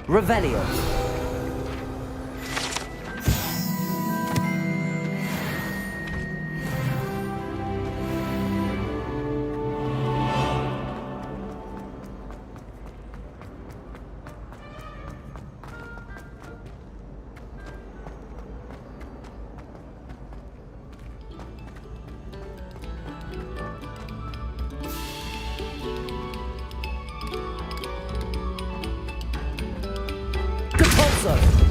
Revelio. Compulso.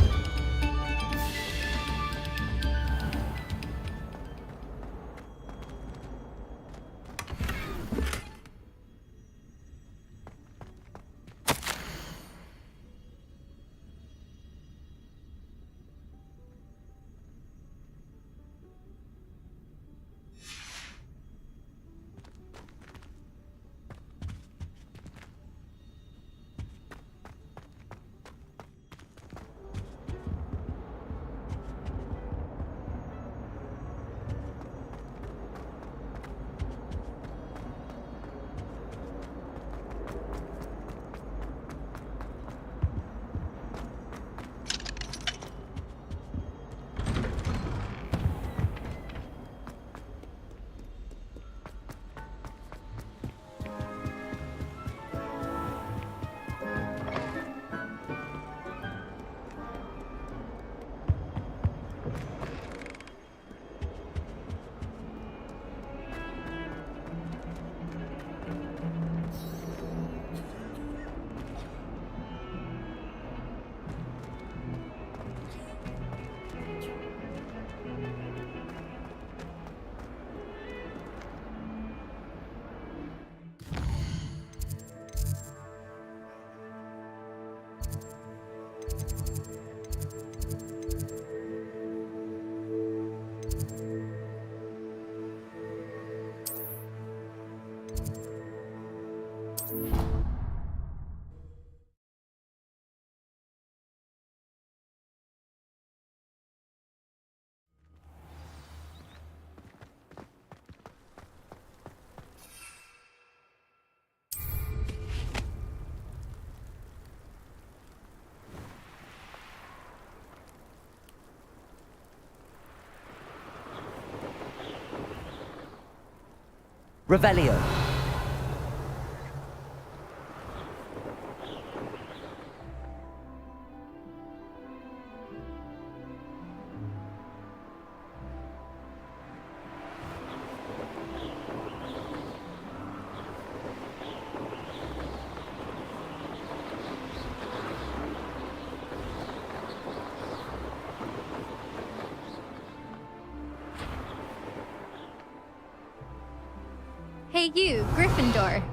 Revelio. Hey you, Gryffindor.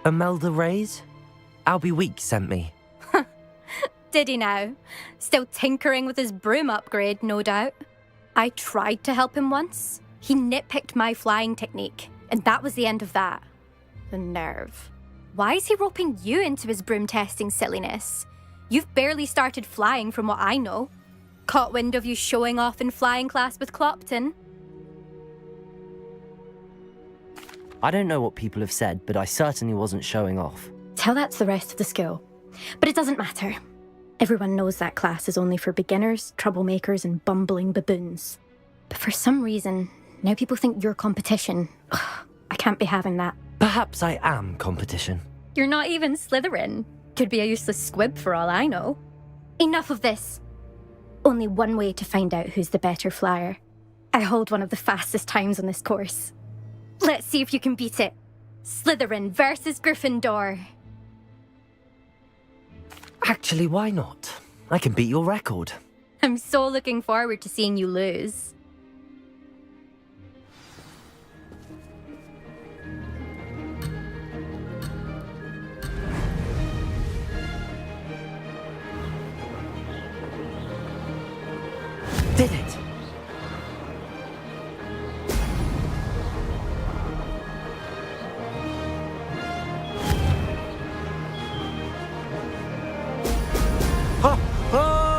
Imelda Reyes? Albie Week sent me. Did he now? Still tinkering with his broom upgrade, no doubt. I tried to help him once. He nitpicked my flying technique, and that was the end of that. The nerve. Why is he roping you into his broom testing silliness? You've barely started flying from what I know. Caught wind of you showing off in flying class with Clopton? I don't know what people have said, but I certainly wasn't showing off. Tell that to the rest of the school. But it doesn't matter. Everyone knows that class is only for beginners, troublemakers, and bumbling baboons. But for some reason, now people think you're competition. Ugh, I can't be having that. Perhaps I am competition. You're not even Slytherin. Could be a useless squib for all I know. Enough of this. Only one way to find out who's the better flyer. I hold one of the fastest times on this course. Let's see if you can beat it. Slytherin versus Gryffindor. Actually, why not? I can beat your record. I'm so looking forward to seeing you lose. Did it! Ho! Ho!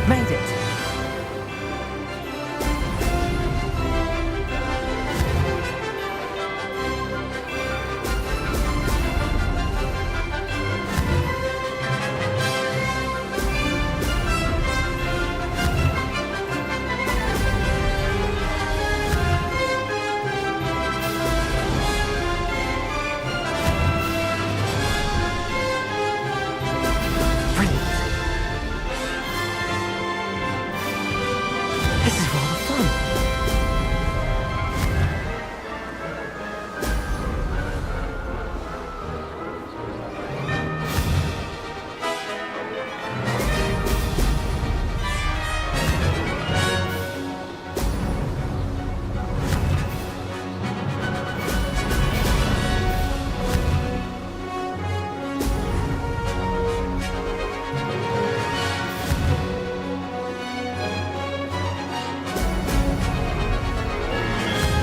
Made it! Brilliant! This is rather fun.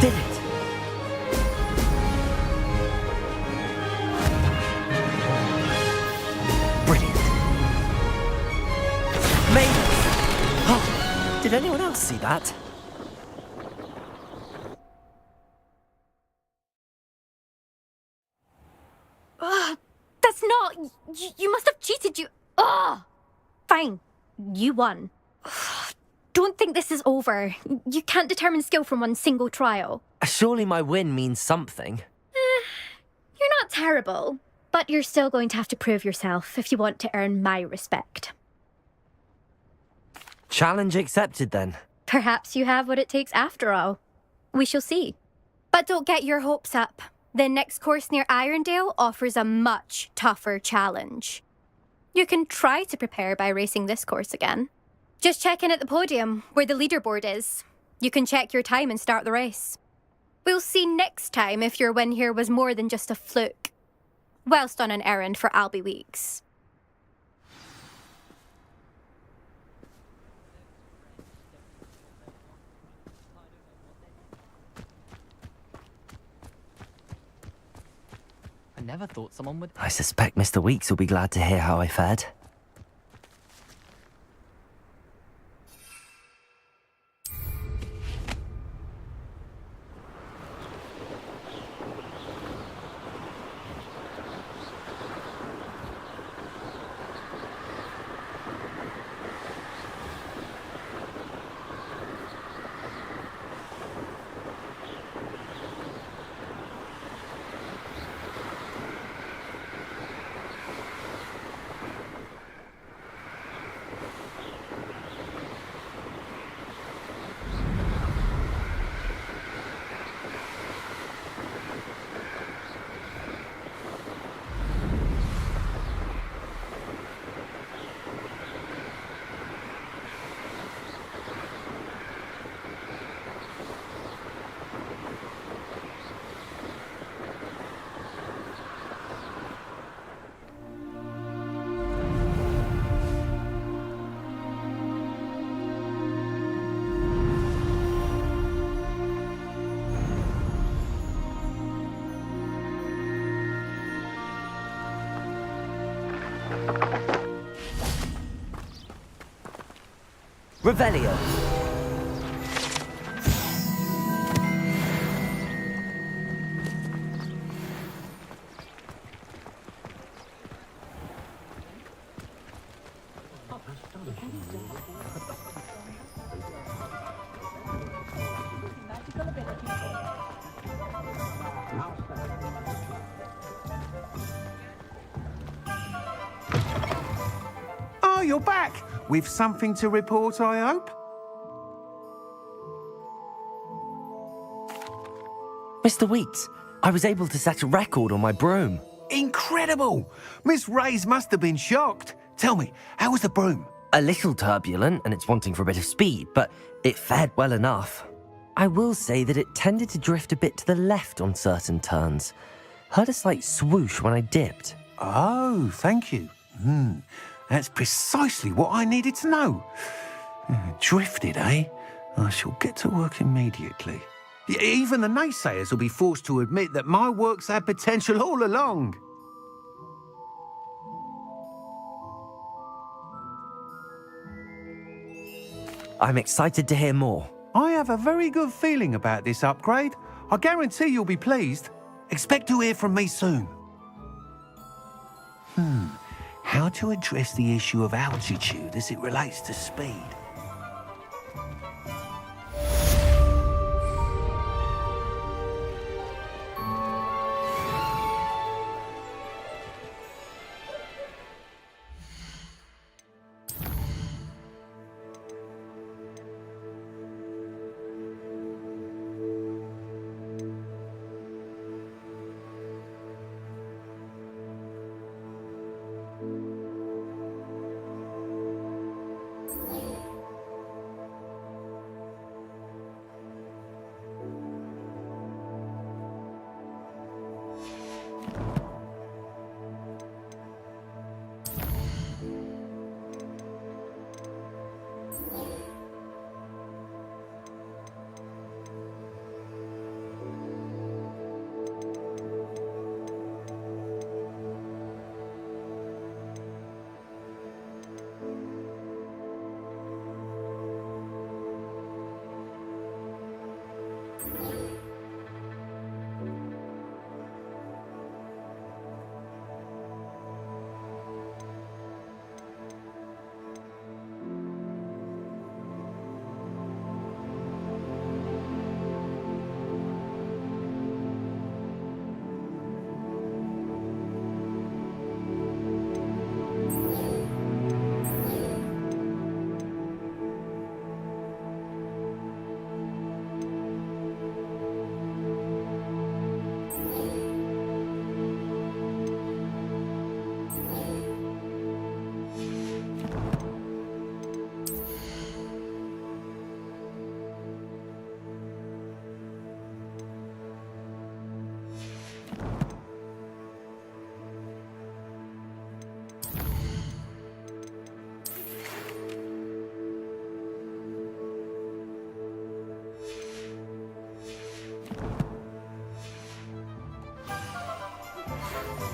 Did it! Brilliant. Made it! Oh, did anyone else see that? Ugh, that's not... You must have cheated, you... Ugh! Fine. You won. Ugh, don't think this is over. You can't determine skill from one single trial. Surely my win means something. You're not terrible, but you're still going to have to prove yourself if you want to earn my respect. Challenge accepted then. Perhaps you have what it takes after all. We shall see. But don't get your hopes up. The next course near Irondale offers a much tougher challenge. You can try to prepare by racing this course again. Just check in at the podium, where the leaderboard is. You can check your time and start the race. We'll see next time if your win here was more than just a fluke, whilst on an errand for Albie Weeks. I never thought someone would... I suspect Mr. Weeks will be glad to hear how I fared. Revelio. you're back. With something to report, I hope? Mr. Weeks, I was able to set a record on my broom. Incredible! Miss Reyes must have been shocked. Tell me, how was the broom? A little turbulent and it's wanting for a bit of speed, but it fared well enough. I will say that it tended to drift a bit to the left on certain turns. Heard a slight swoosh when I dipped. Oh, thank you. That's precisely what I needed to know. Drifted, eh? I shall get to work immediately. Even the naysayers will be forced to admit that my work's had potential all along. I'm excited to hear more. I have a very good feeling about this upgrade. I guarantee you'll be pleased. Expect to hear from me soon. How to address the issue of altitude as it relates to speed?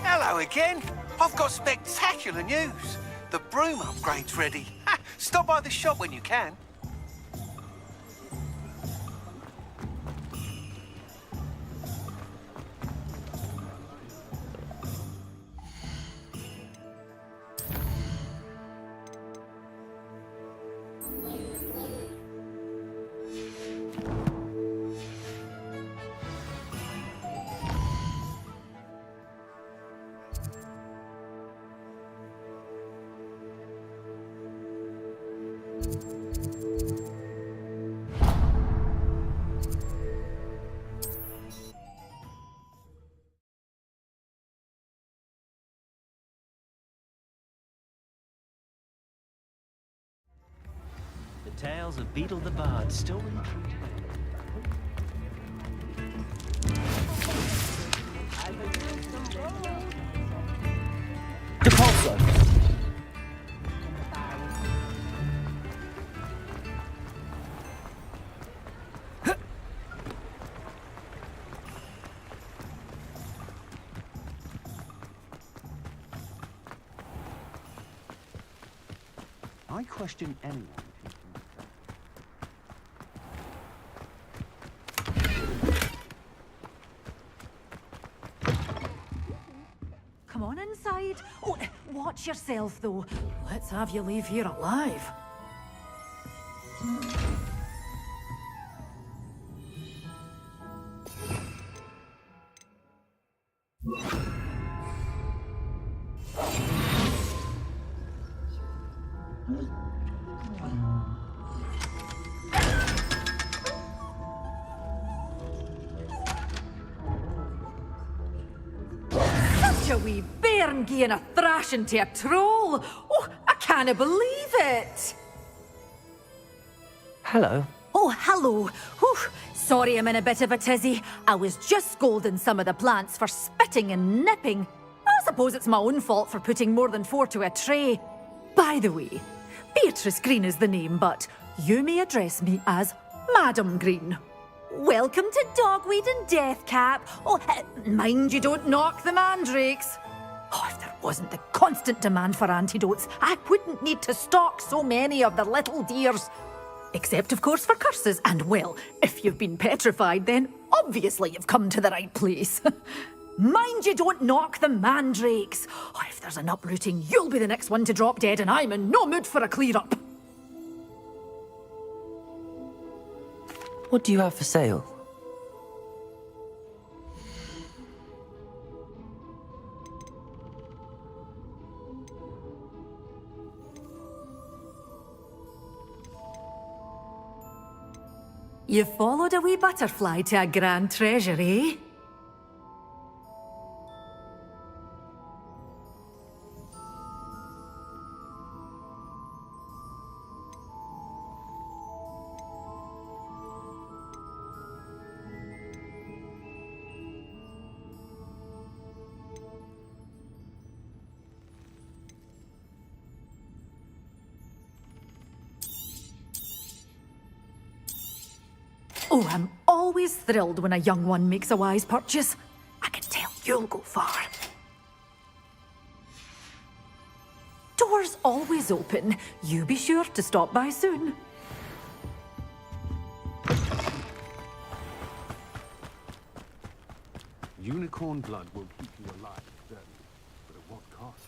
Hello again. I've got spectacular news. The broom upgrade's ready. Stop by the shop when you can. The tales of Beetle the Bard still ring true today. Depulso! I question anyone. Come on inside. Oh, watch yourself, though. Let's have you leave here alive. Such a wee bairn gieing a thrashing to a troll. Oh, I can't believe it. Hello. Oh, hello. Whew. Sorry I'm in a bit of a tizzy. I was just scolding some of the plants for spitting and nipping. I suppose it's my own fault for putting more than 4 to a tray. By the way, Beatrice Green is the name, but you may address me as Madam Green. Welcome to Dogweed and Deathcap. Oh, mind you don't knock the mandrakes. Oh, if there wasn't the constant demand for antidotes, I wouldn't need to stock so many of the little dears. Except, of course, for curses. And, well, if you've been petrified, then obviously you've come to the right place. Mind you don't knock the mandrakes. Oh, if there's an uprooting, you'll be the next one to drop dead, and I'm in no mood for a clear-up. What do you have for sale? You followed a wee butterfly to a grand treasure, eh? Oh, I'm always thrilled when a young one makes a wise purchase. I can tell you'll go far. Doors always open. You be sure to stop by soon. Unicorn blood will keep you alive, certainly. But at what cost?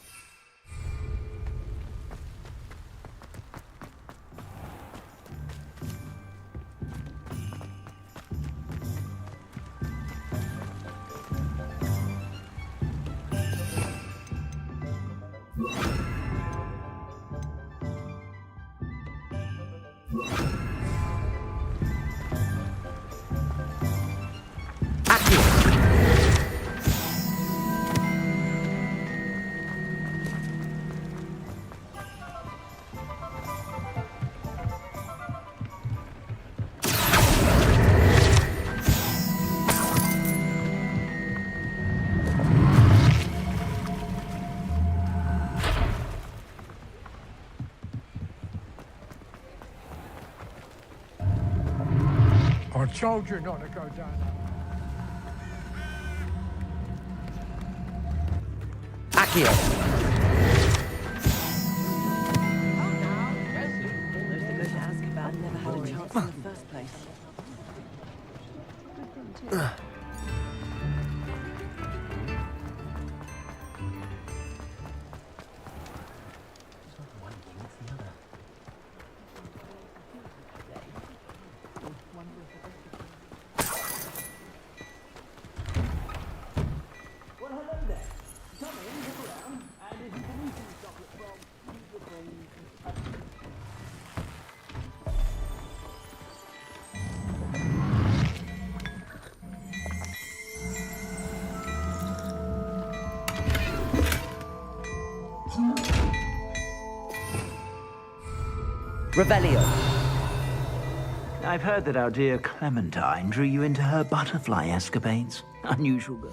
I told you not to go down that. Accio! Revelio. I've heard that our dear Clementine drew you into her butterfly escapades. Unusual girl.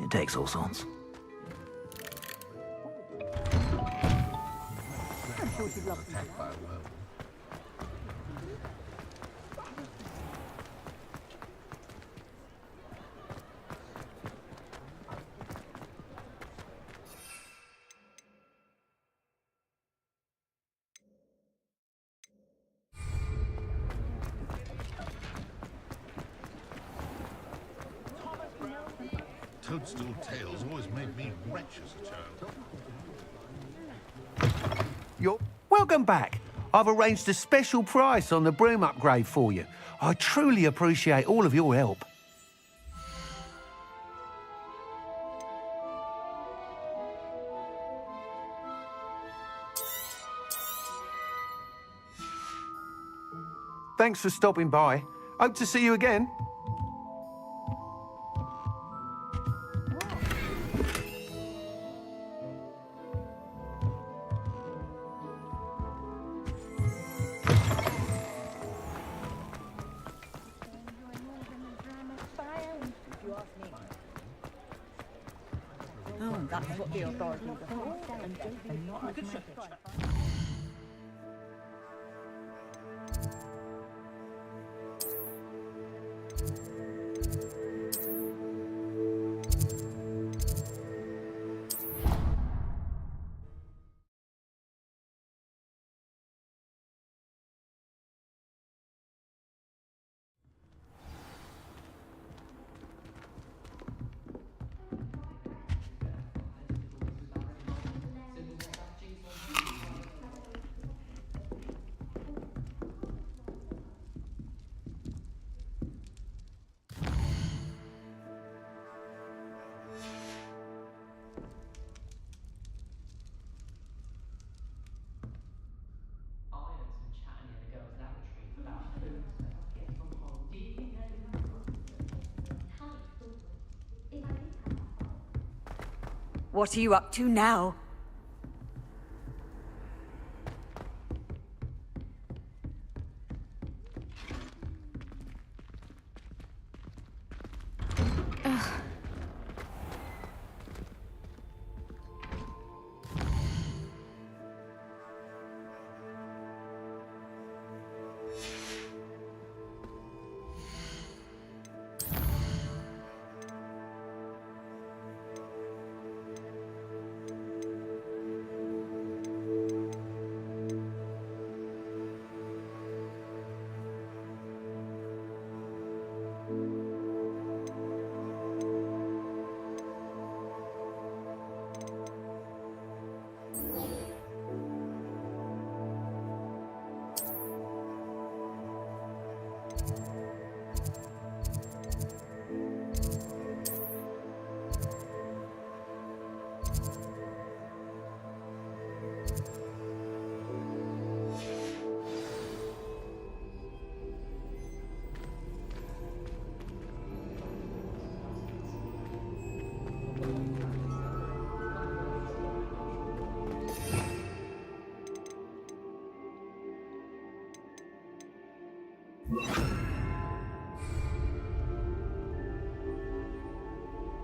It takes all sorts. Toadstool tales always made me wretch as a child. You're welcome back. I've arranged a special price on the broom upgrade for you. I truly appreciate all of your help. Thanks for stopping by. Hope to see you again. What are you up to now?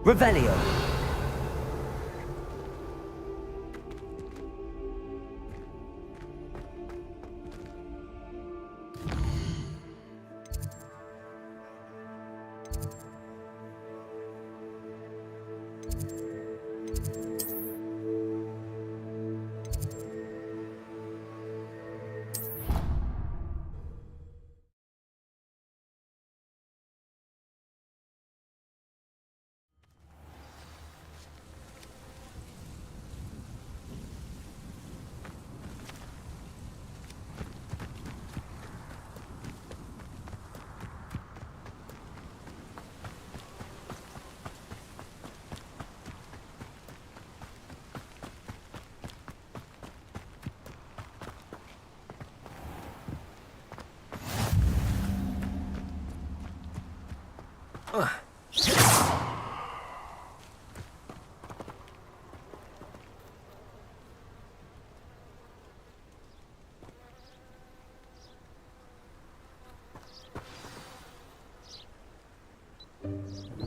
Revelio.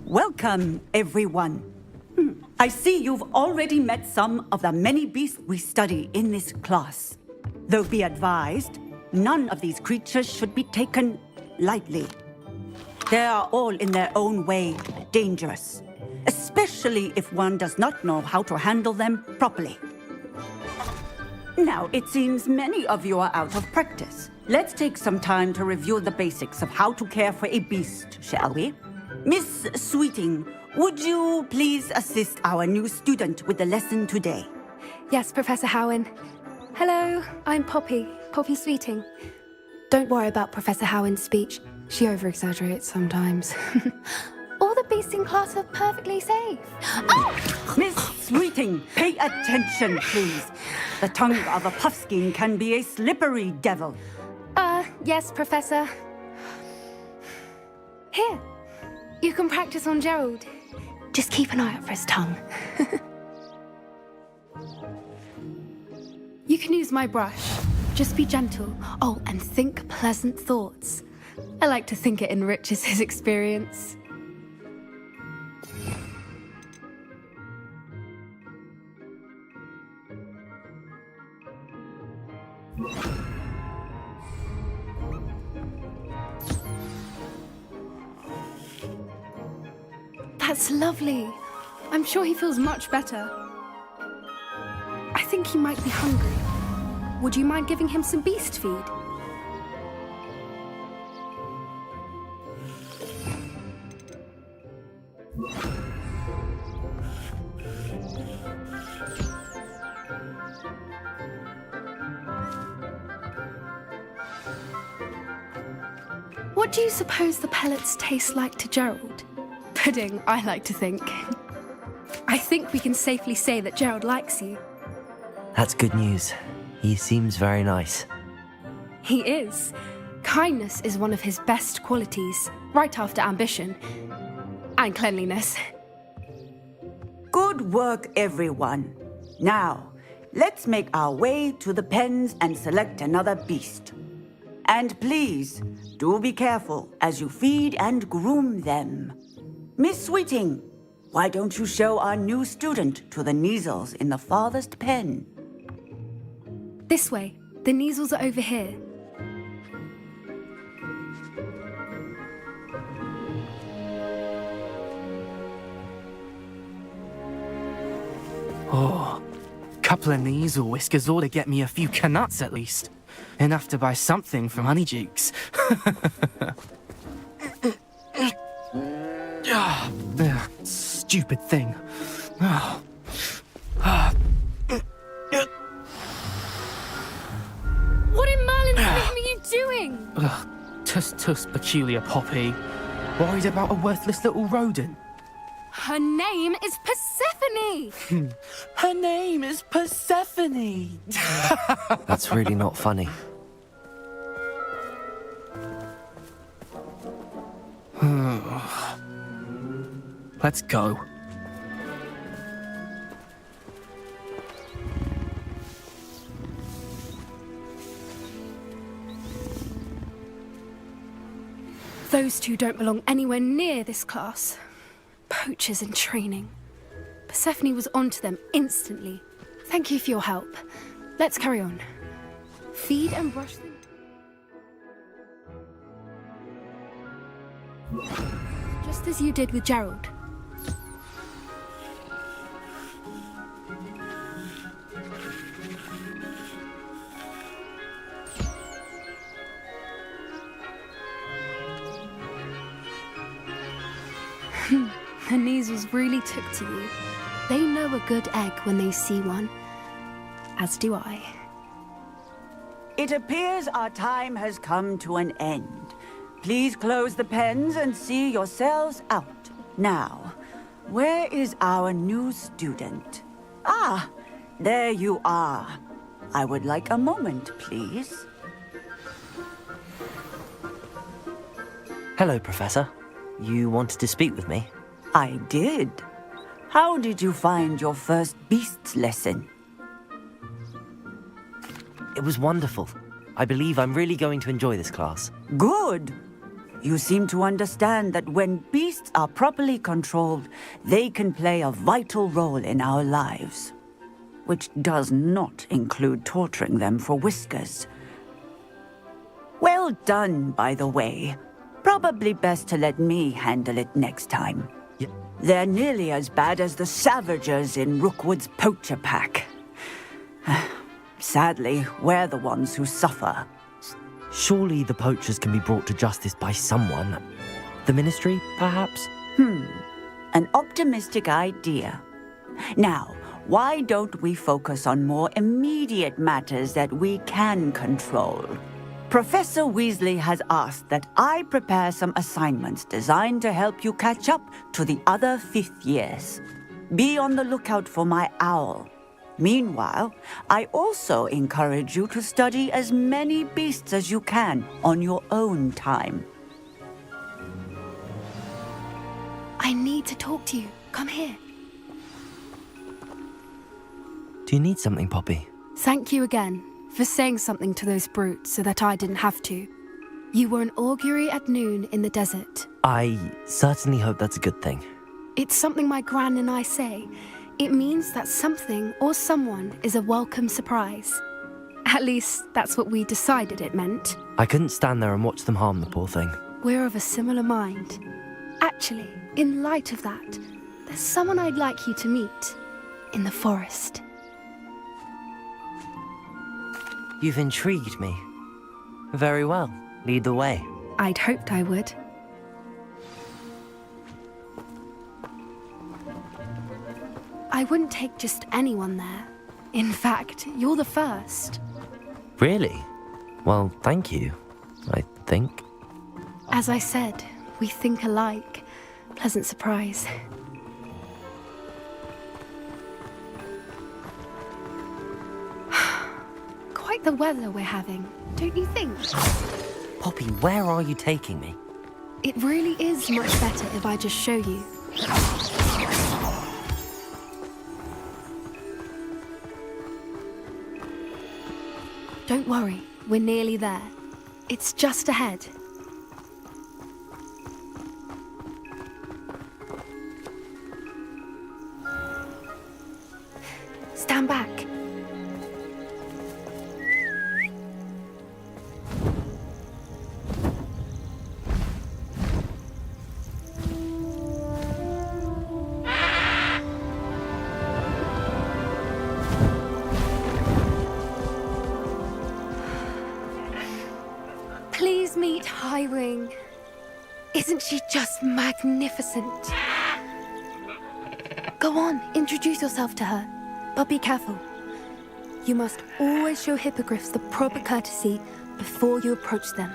Welcome, everyone. I see you've already met some of the many beasts we study in this class. Though be advised, none of these creatures should be taken lightly. They are all in their own way dangerous, especially if one does not know how to handle them properly. Now, it seems many of you are out of practice. Let's take some time to review the basics of how to care for a beast, shall we? Miss Sweeting, would you please assist our new student with the lesson today? Yes, Professor Howen. Hello, I'm Poppy Sweeting. Don't worry about Professor Howen's speech. She over-exaggerates sometimes. All the beasts in class are perfectly safe. Oh! Miss Sweeting, pay attention, please. The tongue of a puffskein can be a slippery devil. Yes, Professor. Here, you can practice on Gerald. Just keep an eye out for his tongue. You can use my brush. Just be gentle. Oh, and think pleasant thoughts. I like to think it enriches his experience. That's lovely. I'm sure he feels much better. I think he might be hungry. Would you mind giving him some beast feed? What do you suppose the pellets taste like to Gerald? Pudding, I like to think. I think we can safely say that Gerald likes you. That's good news. He seems very nice. He is. Kindness is one of his best qualities, right after ambition. And cleanliness. Good work, everyone. Now, let's make our way to the pens and select another beast. And please, do be careful as you feed and groom them. Miss Sweeting, why don't you show our new student to the Kneazles in the farthest pen? This way. The Kneazles are over here. Oh, couple of Kneazle whiskers ought to get me a few canuts at least. Enough to buy something from Honeydukes. Stupid thing. What in Merlin's name are you doing? Tuss, peculiar Poppy. Worried about a worthless little rodent. Her name is Persephone! Her name is Persephone! That's really not funny. Let's go. Those two don't belong anywhere near this class. Poachers in training. Persephone was onto them instantly. Thank you for your help. Let's carry on. Feed and brush them. Just as you did with Gerald. The Kneazles really took to you. They know a good egg when they see one. As do I. It appears our time has come to an end. Please close the pens and see yourselves out. Now, where is our new student? Ah, there you are. I would like a moment, please. Hello, Professor. You wanted to speak with me? I did. How did you find your first beasts lesson? It was wonderful. I believe I'm really going to enjoy this class. Good. you seem to understand that when beasts are properly controlled, they can play a vital role in our lives. Which does not include torturing them for whiskers. Well done, by the way. Probably best to let me handle it next time. Yeah. They're nearly as bad as the Savagers in Rookwood's poacher pack. Sadly, we're the ones who suffer. Surely the poachers can be brought to justice by someone. The Ministry, perhaps? An optimistic idea. Now, why don't we focus on more immediate matters that we can control? Professor Weasley has asked that I prepare some assignments designed to help you catch up to the other 5th years. Be on the lookout for my owl. Meanwhile, I also encourage you to study as many beasts as you can on your own time. I need to talk to you. Come here. Do you need something, Poppy? Thank you again for saying something to those brutes so that I didn't have to. You were an augury at noon in the desert. I certainly hope that's a good thing. It's something my gran and I say. It means that something or someone is a welcome surprise. At least, that's what we decided it meant. I couldn't stand there and watch them harm the poor thing. We're of a similar mind. Actually, in light of that, there's someone I'd like you to meet in the forest. You've intrigued me. Very well. Lead the way. I'd hoped I would. I wouldn't take just anyone there. In fact, you're the first. Really? Well, thank you, I think. As I said, we think alike. Pleasant surprise. Quite the weather we're having, don't you think? Poppy, where are you taking me? It really is much better if I just show you. Don't worry, we're nearly there. It's just ahead. Stand back. Please meet Highwing. Isn't she just magnificent? Go on, introduce yourself to her. But be careful. You must always show hippogriffs the proper courtesy before you approach them.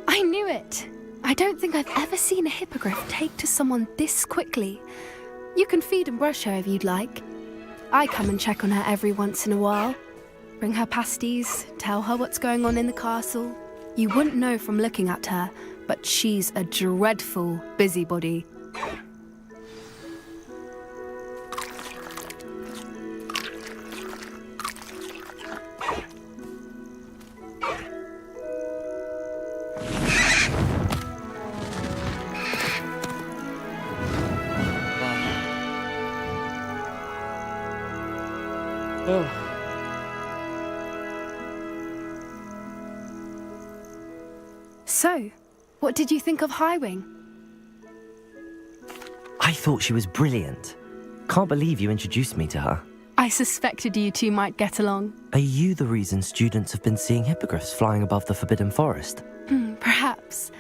I knew it! I don't think I've ever seen a hippogriff take to someone this quickly. You can feed and brush her if you'd like. I come and check on her every once in a while. Bring her pasties, tell her what's going on in the castle. You wouldn't know from looking at her, but she's a dreadful busybody. So, what did you think of Highwing? I thought she was brilliant. Can't believe you introduced me to her. I suspected you two might get along. Are you the reason students have been seeing hippogriffs flying above the Forbidden Forest? Perhaps.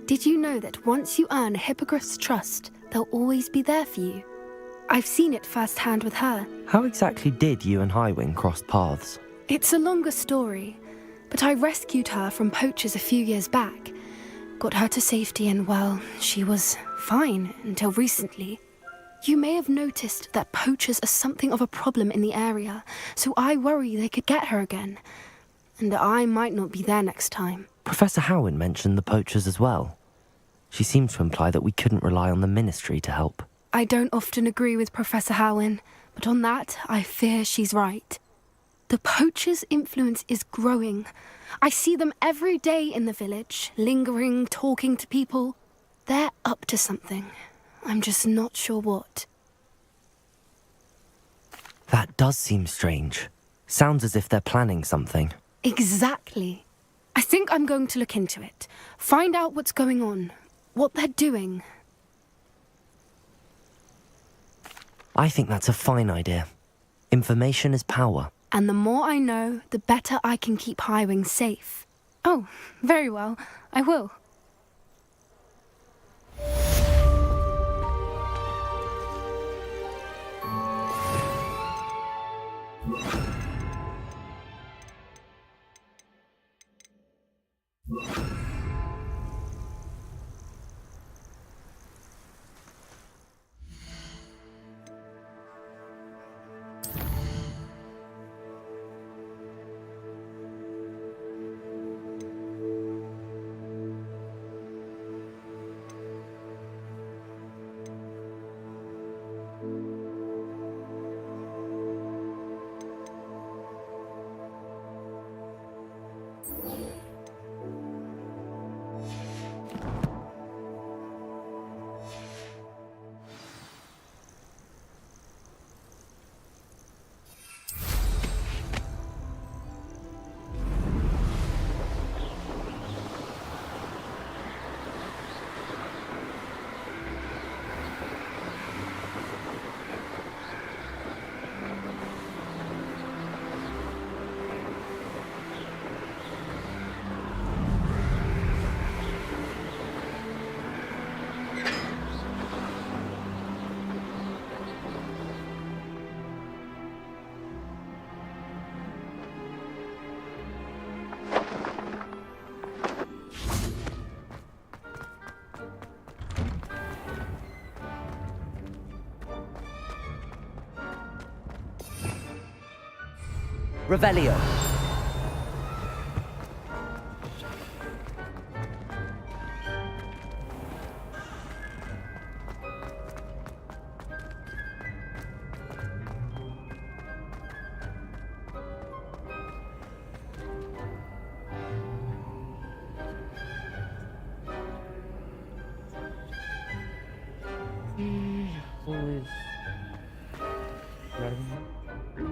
Did you know that once you earn a hippogriff's trust, they'll always be there for you? I've seen it firsthand with her. How exactly did you and Highwing cross paths? It's a longer story, but I rescued her from poachers a few years back. Got her to safety and, well, she was fine until recently. You may have noticed that poachers are something of a problem in the area, so I worry they could get her again. And I might not be there next time. Professor Howen mentioned the poachers as well. She seemed to imply that we couldn't rely on the ministry to help. I don't often agree with Professor Howen, but on that, I fear she's right. The poachers' influence is growing. I see them every day in the village, lingering, talking to people. They're up to something. I'm just not sure what. That does seem strange. Sounds as if they're planning something. Exactly. I think I'm going to look into it. Find out what's going on, what they're doing. I think that's a fine idea. Information is power. And the more I know, the better I can keep Highwing safe. Oh, very well. I will. Revelio.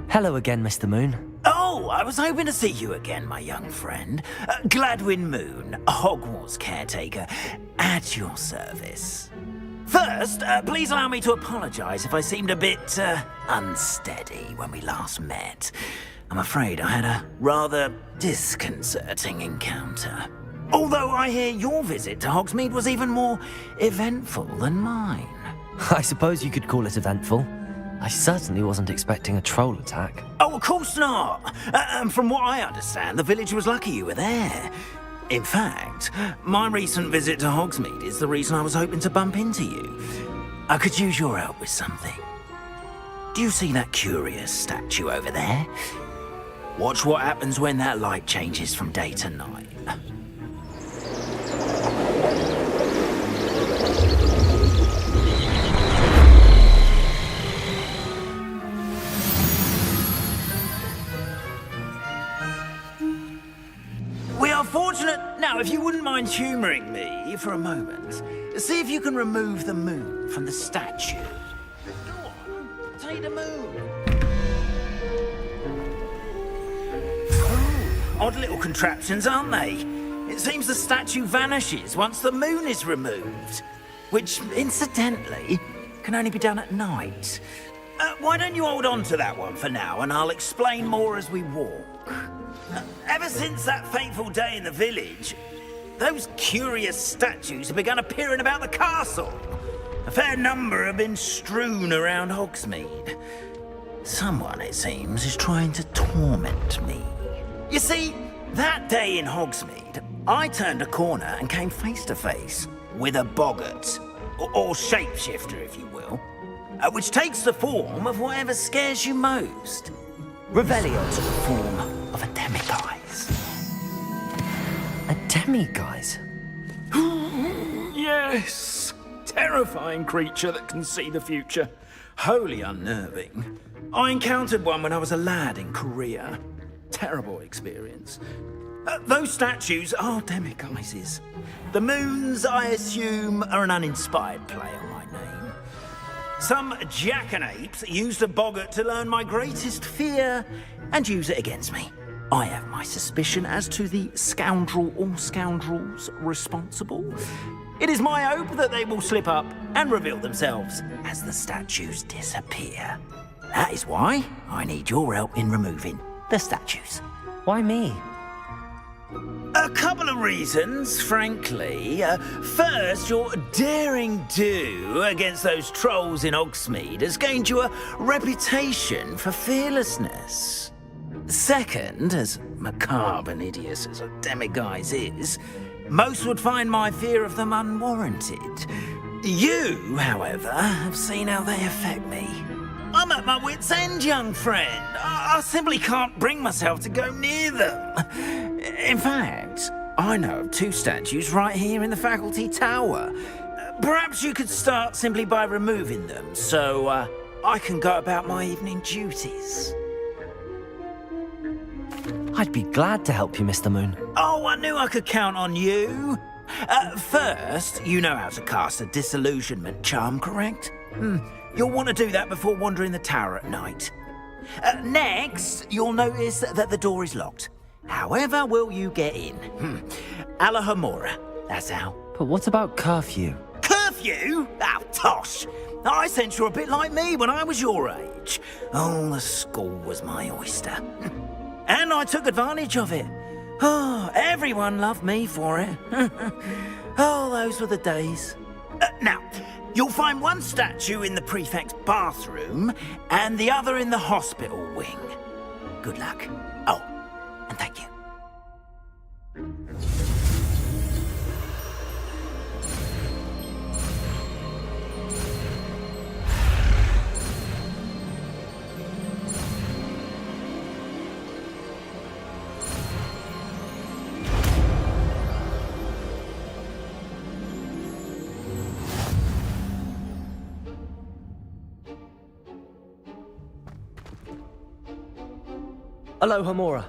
Hello again, Mr. Moon. Oh, I was hoping to see you again, my young friend. Gladwin Moon, Hogwarts caretaker, at your service. First, please allow me to apologize if I seemed a bit unsteady when we last met. I'm afraid I had a rather disconcerting encounter. Although I hear your visit to Hogsmeade was even more eventful than mine. I suppose you could call it eventful. I certainly wasn't expecting a troll attack. Oh, of course not. From what I understand, the village was lucky you were there. In fact, my recent visit to Hogsmeade is the reason I was hoping to bump into you. I could use your help with something. Do you see that curious statue over there? Watch what happens when that light changes from day to night. We are fortunate. Now, if you wouldn't mind humouring me for a moment, see if you can remove the moon from the statue. Go on, take the moon. Oh, odd little contraptions, aren't they? It seems the statue vanishes once the moon is removed, which, incidentally, can only be done at night. Why don't you hold on to that one for now, and I'll explain more as we walk. Ever since that fateful day in the village, those curious statues have begun appearing about the castle. A fair number have been strewn around Hogsmeade. Someone, it seems, is trying to torment me. You see, that day in Hogsmeade, I turned a corner and came face to face with a boggart. or shapeshifter, if you will, which takes the form of whatever scares you most. Revelio took the form of a demiguise. A demiguise? Yes! Terrifying creature that can see the future. Wholly unnerving. I encountered one when I was a lad in Korea. Terrible experience. Those statues are demiguises. The moons, I assume, are an uninspired play on my name. Some jackanapes used a boggart to learn my greatest fear and use it against me. I have my suspicion as to the scoundrel or scoundrels responsible. It is my hope that they will slip up and reveal themselves as the statues disappear. That is why I need your help in removing the statues. Why me? A couple of reasons, frankly. First, your daring do against those trolls in Hogsmeade has gained you a reputation for fearlessness. Second, as macabre and hideous as a demiguise is, most would find my fear of them unwarranted. You, however, have seen how they affect me. I'm at my wit's end, young friend. I simply can't bring myself to go near them. In fact, I know of 2 statues right here in the faculty tower. Perhaps you could start simply by removing them, so I can go about my evening duties. I'd be glad to help you, Mr. Moon. Oh, I knew I could count on you. First, you know how to cast a disillusionment charm, correct? You'll want to do that before wandering the tower at night. Next, you'll notice that the door is locked. However will you get in? Alahomora, that's how. But what about curfew? Curfew? Oh, tosh. I sense you're a bit like me when I was your age. Oh, the school was my oyster. And I took advantage of it. Oh, everyone loved me for it. Oh, those were the days. Now, you'll find one statue in the prefect's bathroom and the other in the hospital wing. Good luck. Oh, and thank you. Alohomora.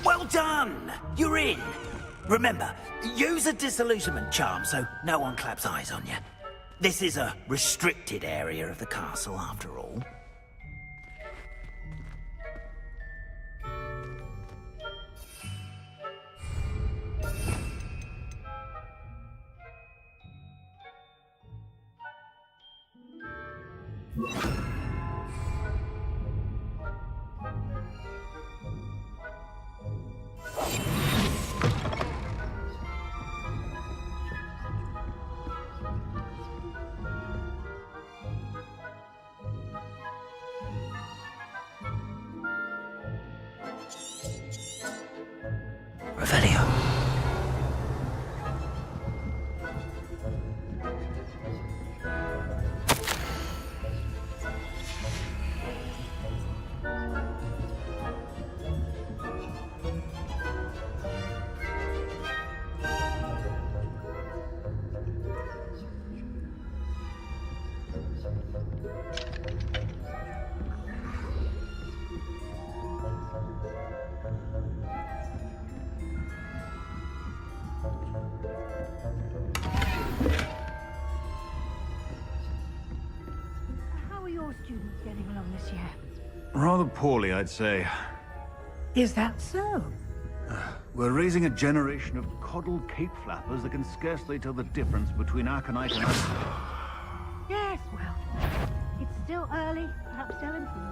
Well done! You're in. Remember, use a disillusionment charm so no one claps eyes on you. This is a restricted area of the castle, after all. Revelio. along this year? Rather poorly, I'd say. Is that so? We're raising a generation of coddled cape flappers that can scarcely tell the difference between aconite and Yes, well, it's still early. Perhaps they'll improve.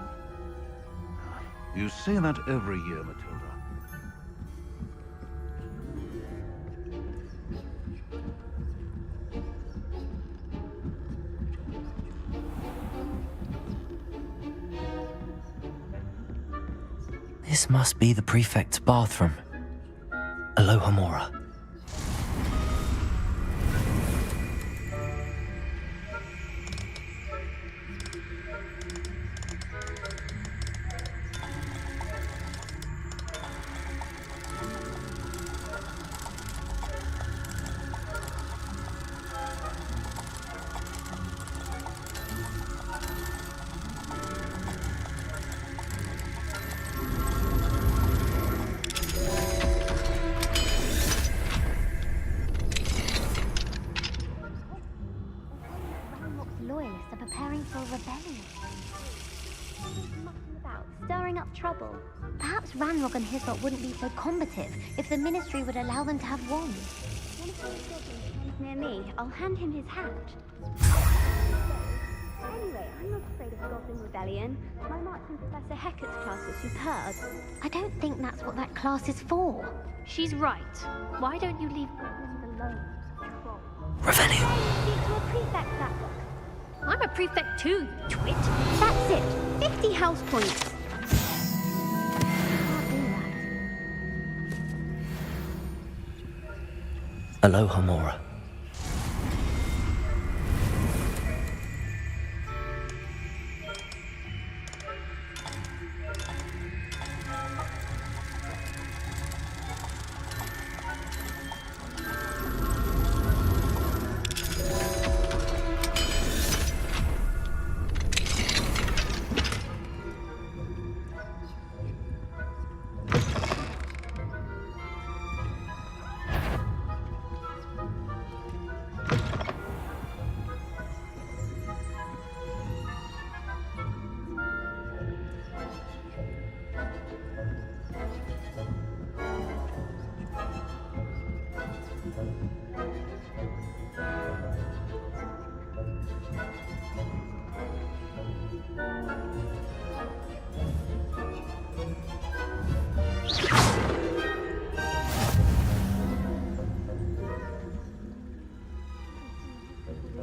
You say that every year, Matilda. This must be the prefect's bathroom. Alohomora. Loyalists are preparing for a rebellion. Mucking about, stirring up trouble. Perhaps Ranrock and his lot wouldn't be so combative if the Ministry would allow them to have wands. One of those goblins stands near me. I'll hand him his hat. Anyway, I'm not afraid of a Goblin rebellion. My march in Professor Hecat's class is superb. I don't think that's what that class is for. She's right. Why don't you leave goblins alone? Revelio. Speak to a prefect, Blackrock. I'm a prefect too, you twit. That's it. 50 house points. Can't do that. Alohomora.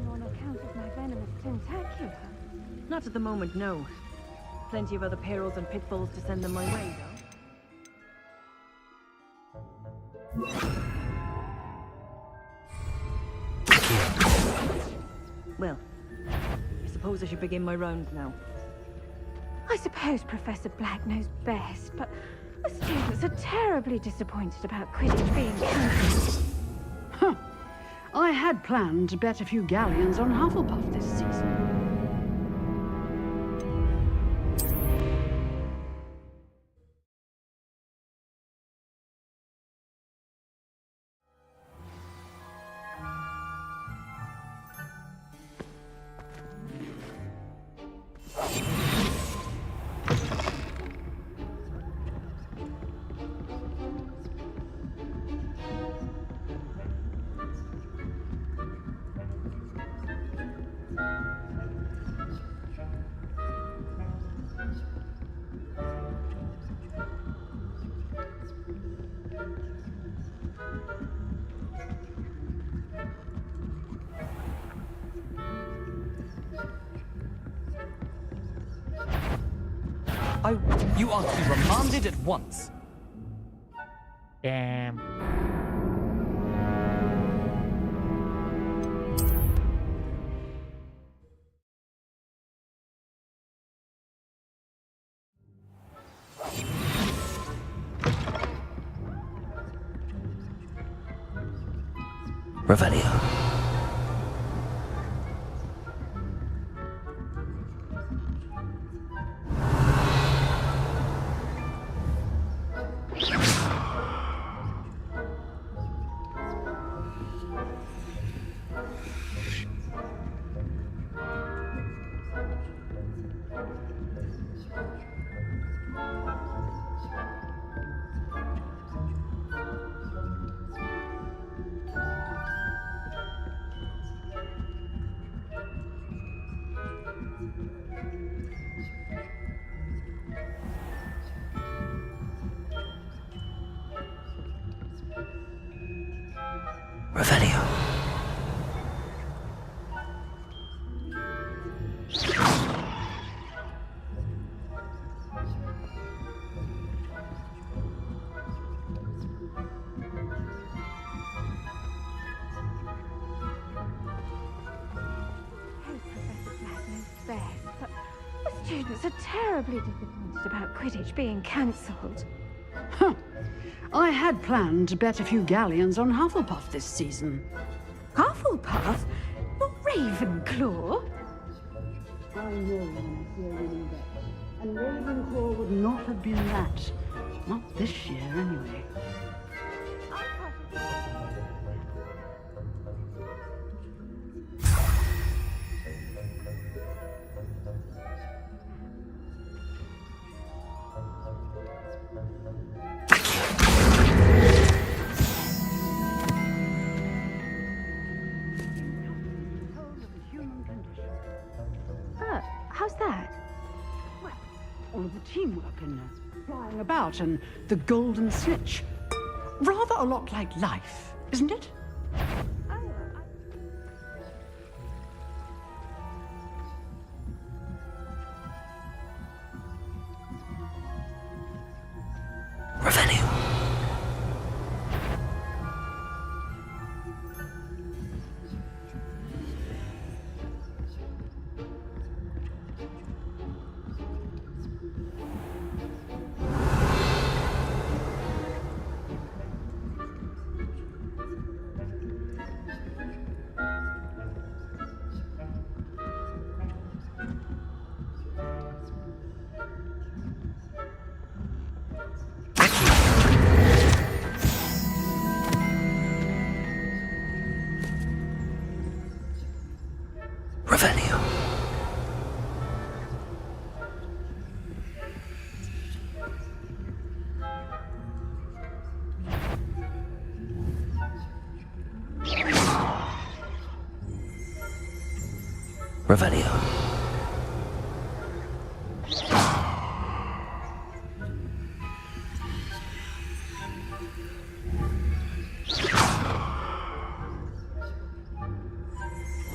On account of my venomous tentacular. Not at the moment, no. Plenty of other perils and pitfalls to send them my way, though. Well, I suppose I should begin my rounds now. I suppose Professor Black knows best, but the students are terribly disappointed about Quidditch being cancelled. Huh. I had planned to bet a few galleons on Hufflepuff this season. You are to be remanded at once. Damn. Revelio. Revelio. Students are terribly disappointed about Quidditch being cancelled. Huh. I had planned to bet a few galleons on Hufflepuff this season. Hufflepuff? Not Ravenclaw? I know when I see a winning bet. And Ravenclaw would not have been that. Not this year, anyway. How's that? Well, all of the teamwork and flying about and the golden snitch. Rather a lot like life, isn't it? Revelio. Revelio. Revelio.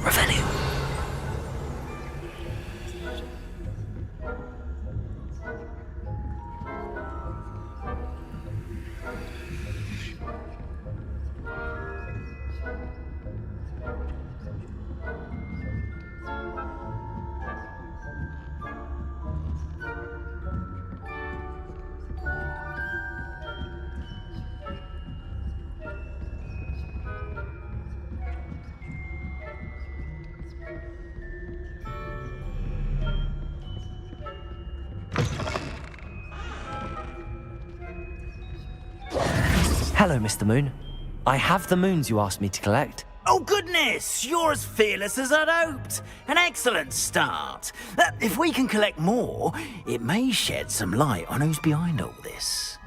Revelio. Hello, Mr. Moon. I have the moons you asked me to collect. Oh, goodness! You're as fearless as I'd hoped. An excellent start. If we can collect more, it may shed some light on who's behind all this.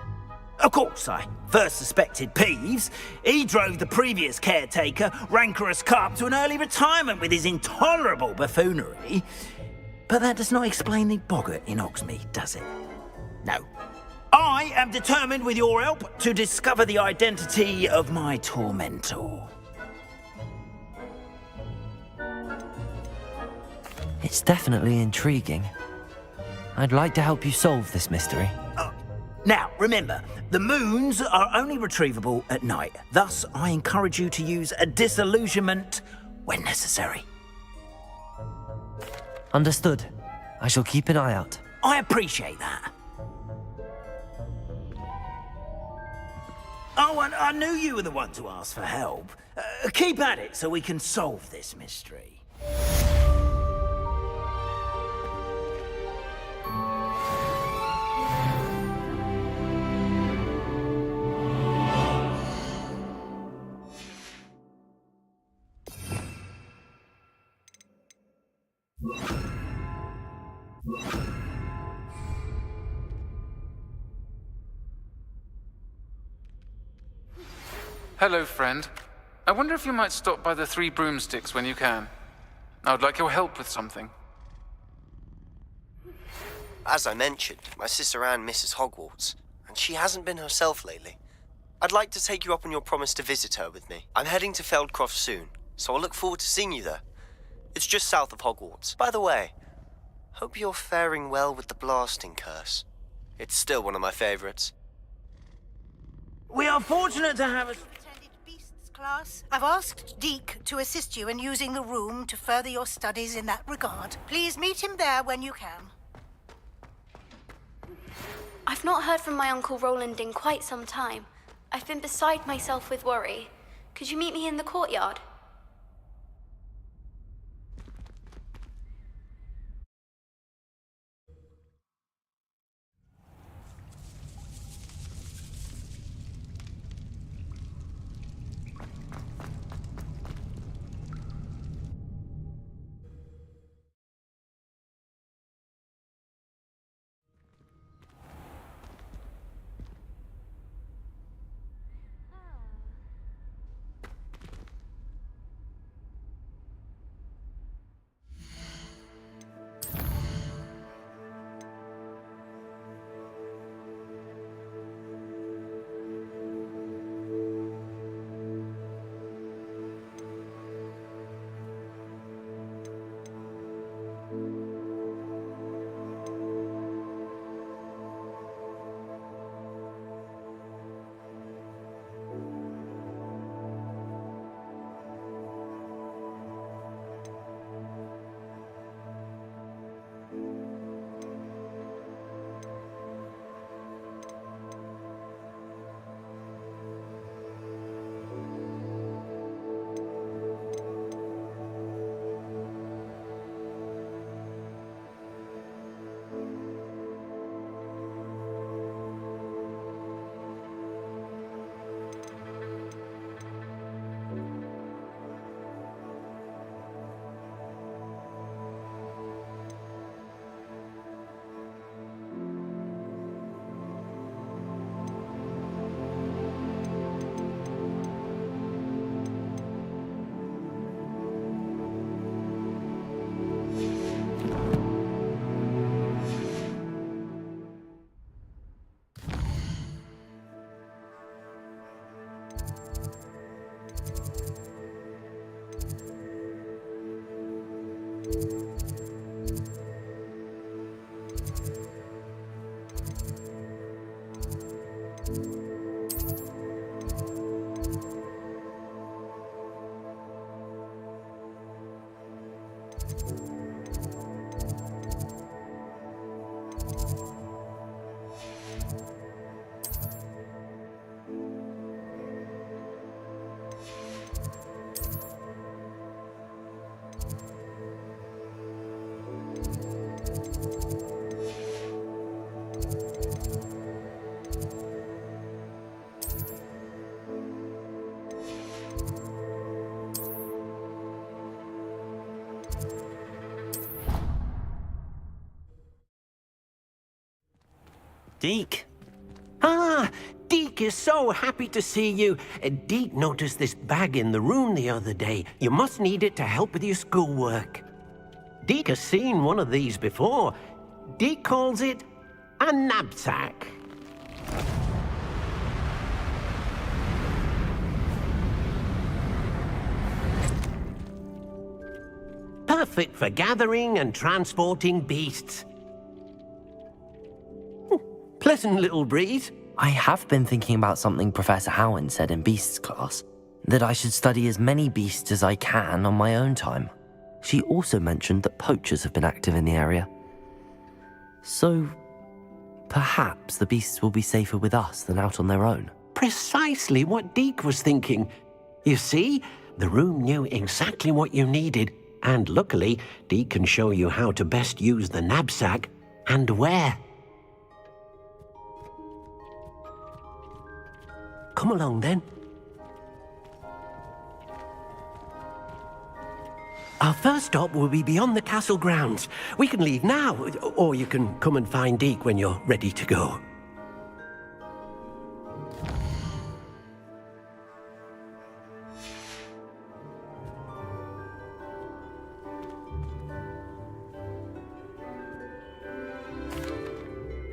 Of course, I first suspected Peeves. He drove the previous caretaker, Rancorous Carp, to an early retirement with his intolerable buffoonery. But that does not explain the boggart in Hogsmeade, does it? No. I am determined, with your help, to discover the identity of my tormentor. It's definitely intriguing. I'd like to help you solve this mystery. Now, remember, the moons are only retrievable at night. Thus, I encourage you to use a disillusionment when necessary. Understood. I shall keep an eye out. I appreciate that. Oh, and I knew you were the one to ask for help. Keep at it so we can solve this mystery. Hello, friend. I wonder if you might stop by the Three Broomsticks when you can. I would like your help with something. As I mentioned, my sister Anne misses Hogwarts, and she hasn't been herself lately. I'd like to take you up on your promise to visit her with me. I'm heading to Feldcroft soon, so I'll look forward to seeing you there. It's just south of Hogwarts. By the way, hope you're faring well with the blasting curse. It's still one of my favorites. We are fortunate to have a... Class, I've asked Deke to assist you in using the room to further your studies in that regard. Please meet him there when you can. I've not heard from my Uncle Roland in quite some time. I've been beside myself with worry. Could you meet me in the courtyard? Deke. Ah, Deke is so happy to see you. Deke noticed this bag in the room the other day. You must need it to help with your schoolwork. Deke has seen one of these before. Deke calls it a knapsack. Perfect for gathering and transporting beasts. Pleasant little breeze. I have been thinking about something Professor Howin said in Beasts class, that I should study as many beasts as I can on my own time. She also mentioned that poachers have been active in the area. So, perhaps the beasts will be safer with us than out on their own. Precisely what Deke was thinking. You see, the room knew exactly what you needed, and luckily, Deke can show you how to best use the knapsack and where. Come along, then. Our first stop will be beyond the castle grounds. We can leave now, or you can come and find Deke when you're ready to go.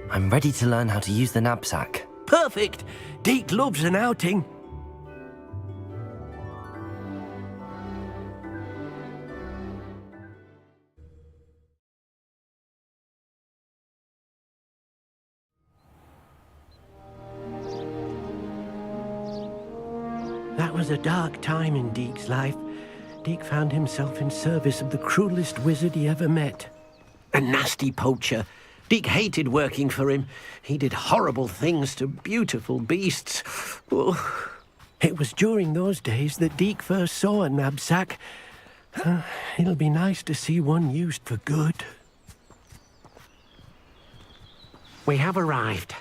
I'm ready to learn how to use the knapsack. Perfect! Deke loves an outing. That was a dark time in Deke's life. Deke found himself in service of the cruelest wizard he ever met. A nasty poacher. Deke hated working for him. He did horrible things to beautiful beasts. Oh. It was during those days that Deke first saw a knapsack. It'll be nice to see one used for good. We have arrived.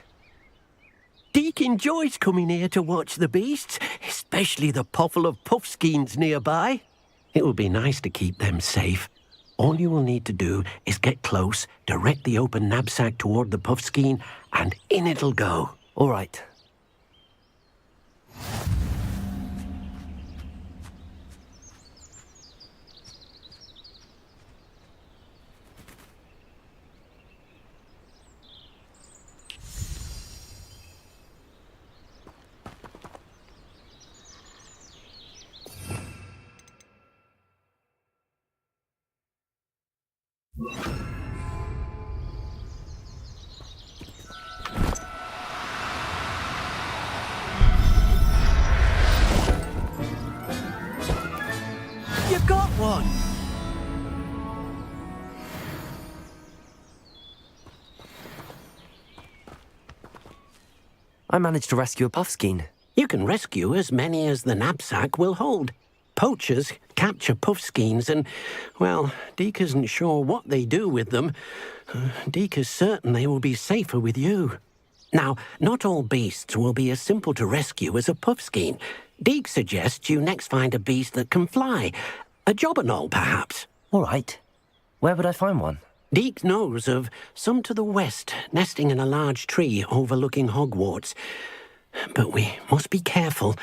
Deke enjoys coming here to watch the beasts, especially the puffle of puffskeins nearby. It will be nice to keep them safe. All you will need to do is get close, direct the open knapsack toward the puffskein, and in it'll go. All right. You got one! I managed to rescue a puffskein. You can rescue as many as the knapsack will hold. Poachers capture puffskeins and, well, Deke isn't sure what they do with them. Deke is certain they will be safer with you. Now, not all beasts will be as simple to rescue as a puffskein. Deke suggests you next find a beast that can fly. A jobberknoll, perhaps. All right. Where would I find one? Deke knows of some to the west, nesting in a large tree overlooking Hogwarts. But we must be careful.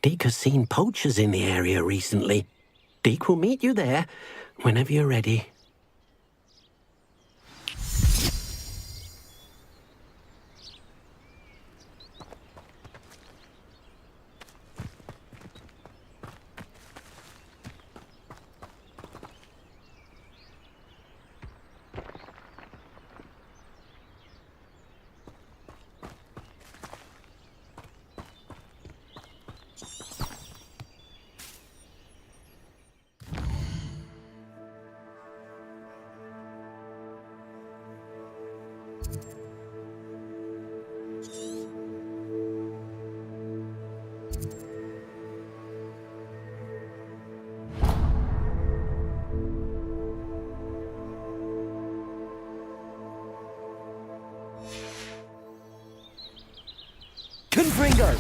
Deke has seen poachers in the area recently. Deke will meet you there whenever you're ready. Confringo!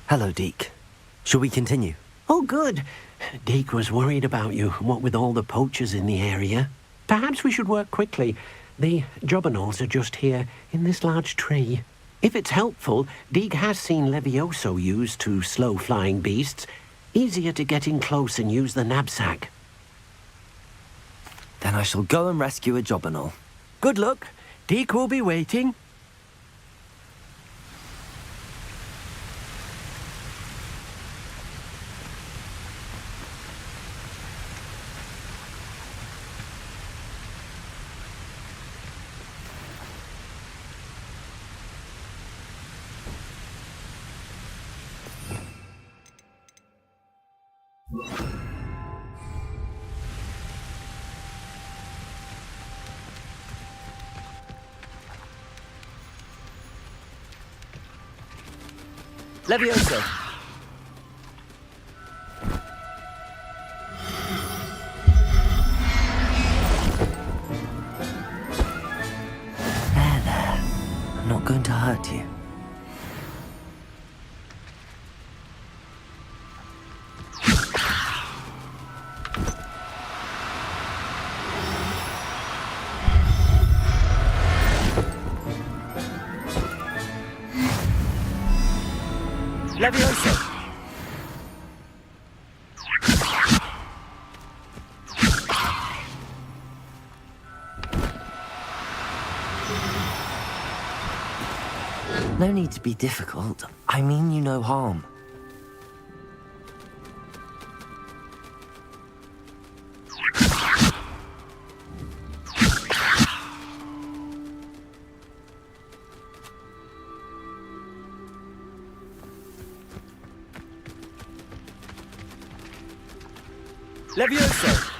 Hello, Deke. Shall we continue? Oh, good. Deke was worried about you, what with all the poachers in the area. Perhaps we should work quickly. The jobberknolls are just here, in this large tree. If it's helpful, Deeg has seen Levioso used to slow flying beasts. Easier to get in close and use the knapsack. Then I shall go and rescue a jobberknoll. Good luck. Deeg will be waiting. Levioso! There. I'm not going to hurt you. Levioso! No need to be difficult. I mean you no harm. Levioso!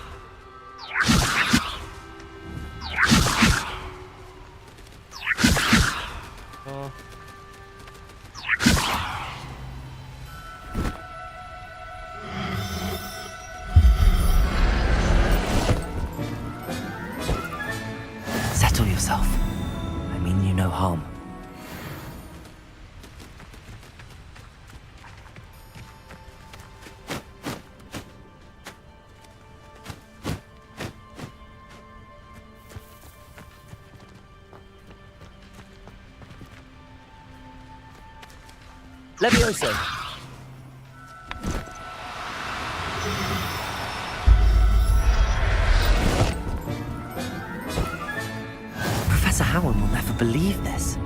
Settle yourself. I mean you no harm. Levioso! Professor Howard will never believe this.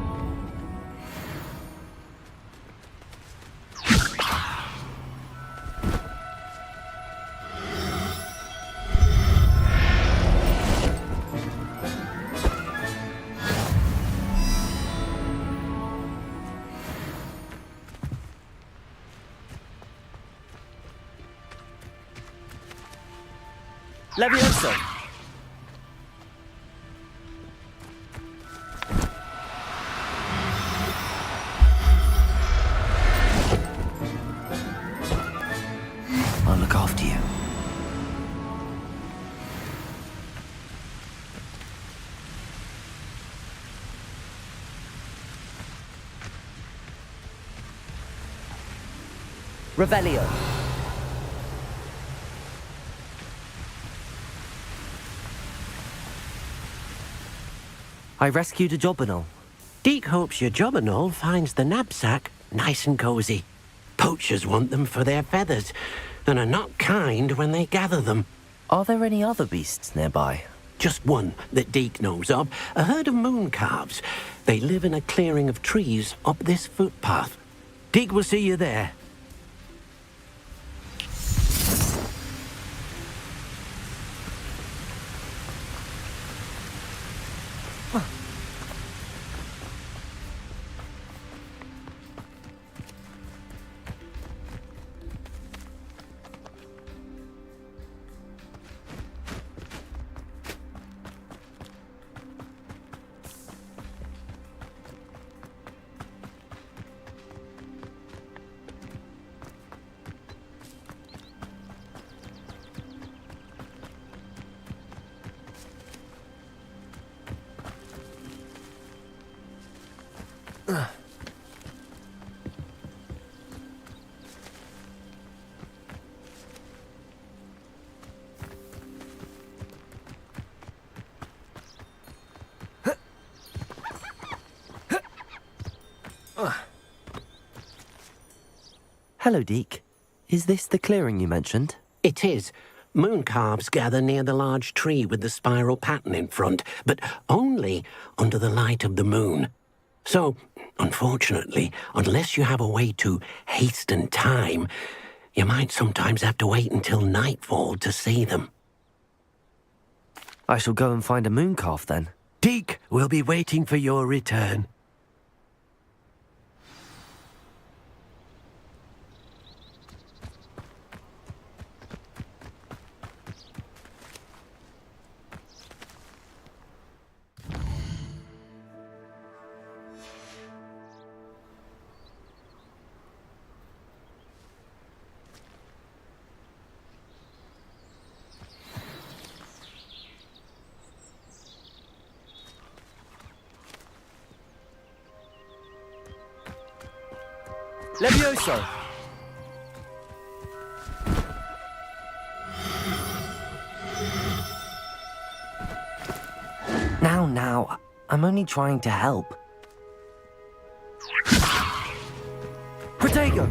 Levioso! I'll look after you. Revelio. I rescued a jobberknoll. Deek hopes your jobberknoll finds the knapsack nice and cozy. Poachers want them for their feathers, and are not kind when they gather them. Are there any other beasts nearby? Just one that Deek knows of, a herd of moon calves. They live in a clearing of trees up this footpath. Deek will see you there. Hello, Deke. Is this the clearing you mentioned? It is. Moon calves gather near the large tree with the spiral pattern in front, but only under the light of the moon. So, unfortunately, unless you have a way to hasten time, you might sometimes have to wait until nightfall to see them. I shall go and find a moon calf then. Deke will be waiting for your return. Levioso! Now, I'm only trying to help. Protego!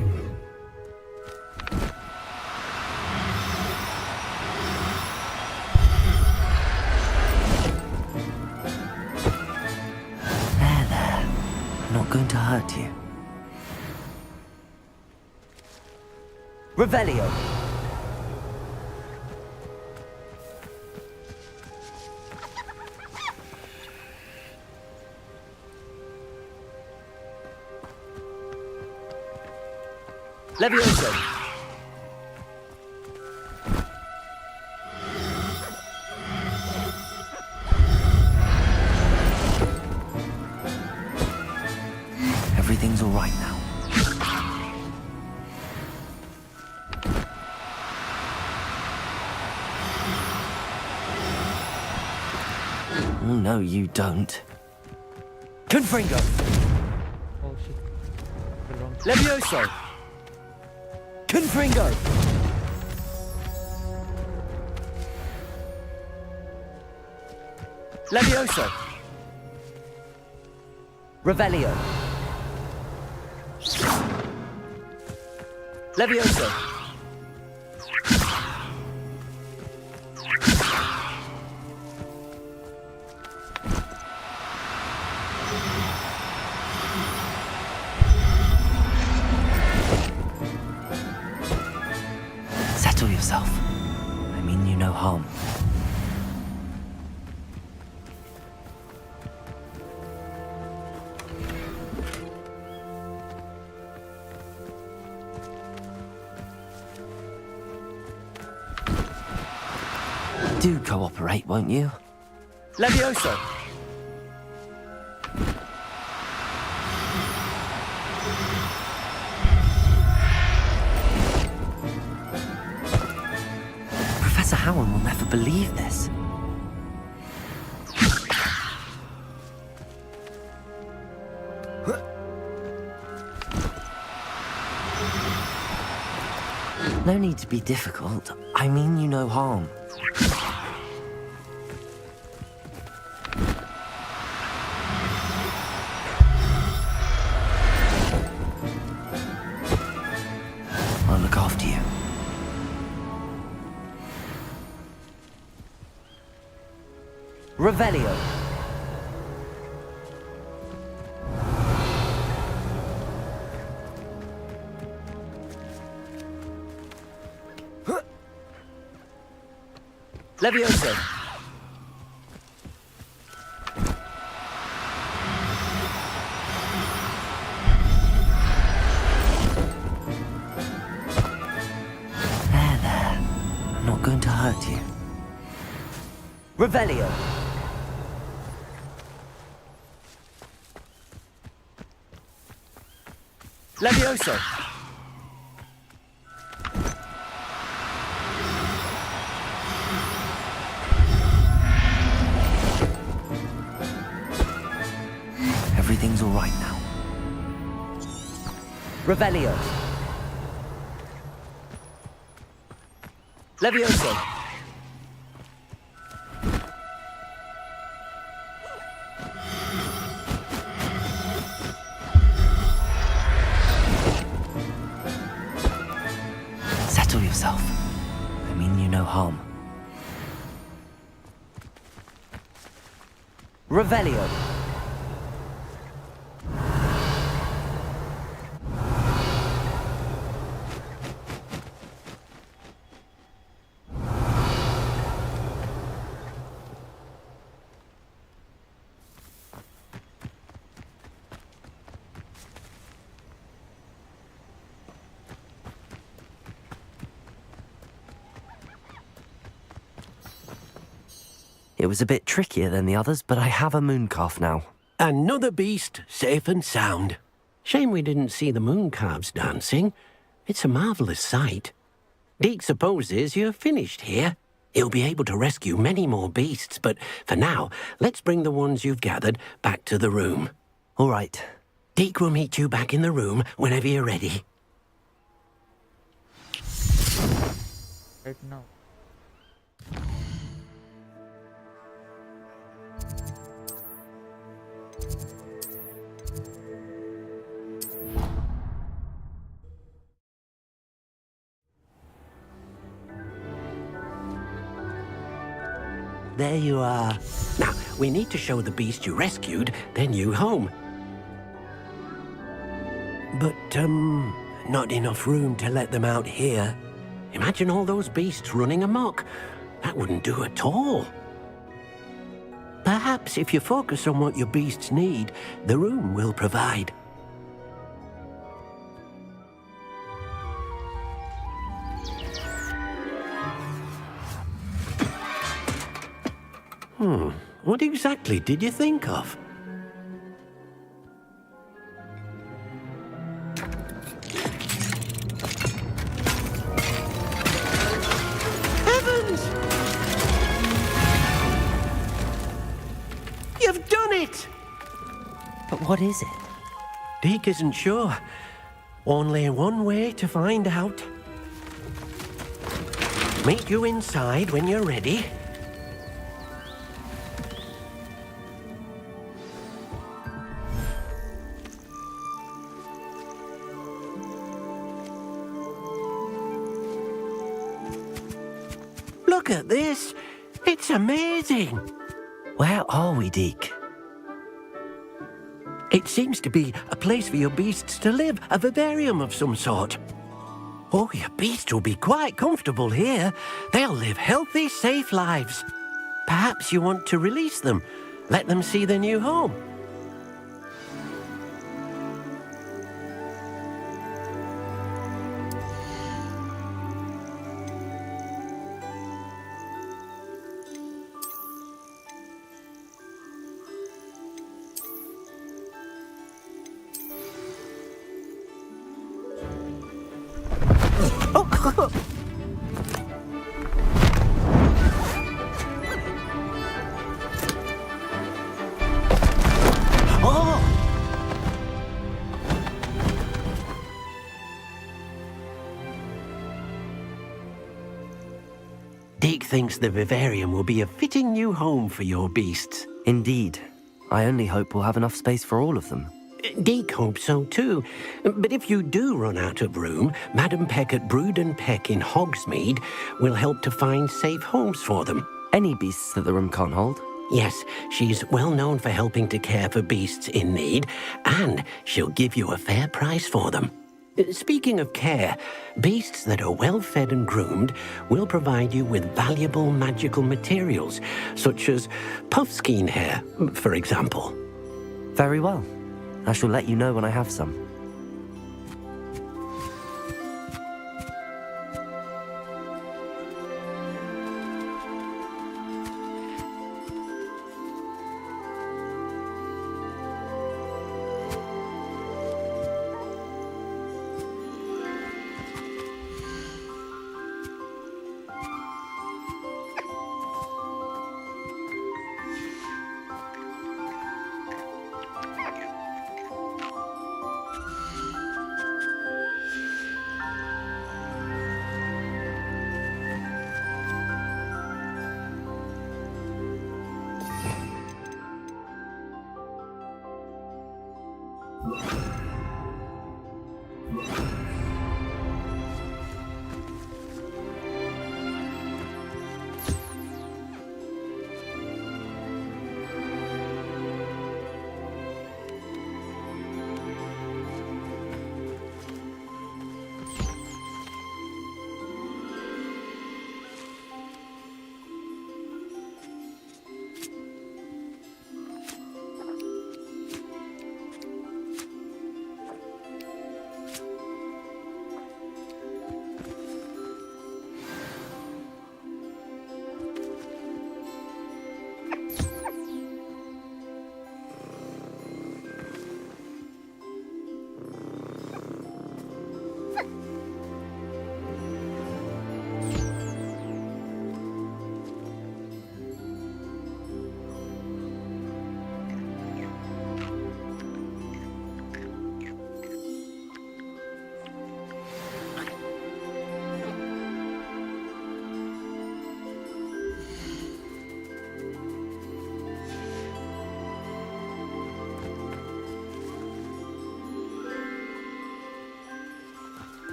There. I'm not going to hurt you. Revelio! Levioso! Everything's all right now. Oh, no, you don't. Confringo! Oh shit. The wrong. Levioso! Confringo! Levioso! Revelio! Levioso! Settle yourself. I mean you no harm. Do cooperate, won't you? Levioso! Professor Howard will never believe this. No need to be difficult. I mean you no harm. I'll look after you. Revelio. Levioso. There. I'm not going to hurt you. Revelio. Levioso. Everything's all right now. Revelio. Levioso. yourself. I mean you no harm. Revelio. It was a bit trickier than the others, but I have a mooncalf now. Another beast, safe and sound. Shame we didn't see the mooncalves dancing. It's a marvellous sight. Deke supposes you're finished here. He'll be able to rescue many more beasts, but for now, let's bring the ones you've gathered back to the room. All right. Deke will meet you back in the room whenever you're ready. Right now. There you are. Now, we need to show the beast you rescued their new home. But, not enough room to let them out here. Imagine all those beasts running amok. That wouldn't do at all. Perhaps if you focus on what your beasts need, the room will provide. What exactly did you think of? Heavens! You've done it! But what is it? Deke isn't sure. Only one way to find out. Meet you inside when you're ready. Look at this. It's amazing. Where are we, Deke? It seems to be a place for your beasts to live, a vivarium of some sort. Oh, your beasts will be quite comfortable here. They'll live healthy, safe lives. Perhaps you want to release them, let them see their new home. Deke thinks the vivarium will be a fitting new home for your beasts. Indeed. I only hope we'll have enough space for all of them. Deke hopes so too. But if you do run out of room, Madam Peck at Brood and Peck in Hogsmeade will help to find safe homes for them. Any beasts that the room can't hold? Yes, she's well known for helping to care for beasts in need, and she'll give you a fair price for them. Speaking of care, beasts that are well fed and groomed will provide you with valuable magical materials, such as puffskein hair, for example. Very well. I shall let you know when I have some.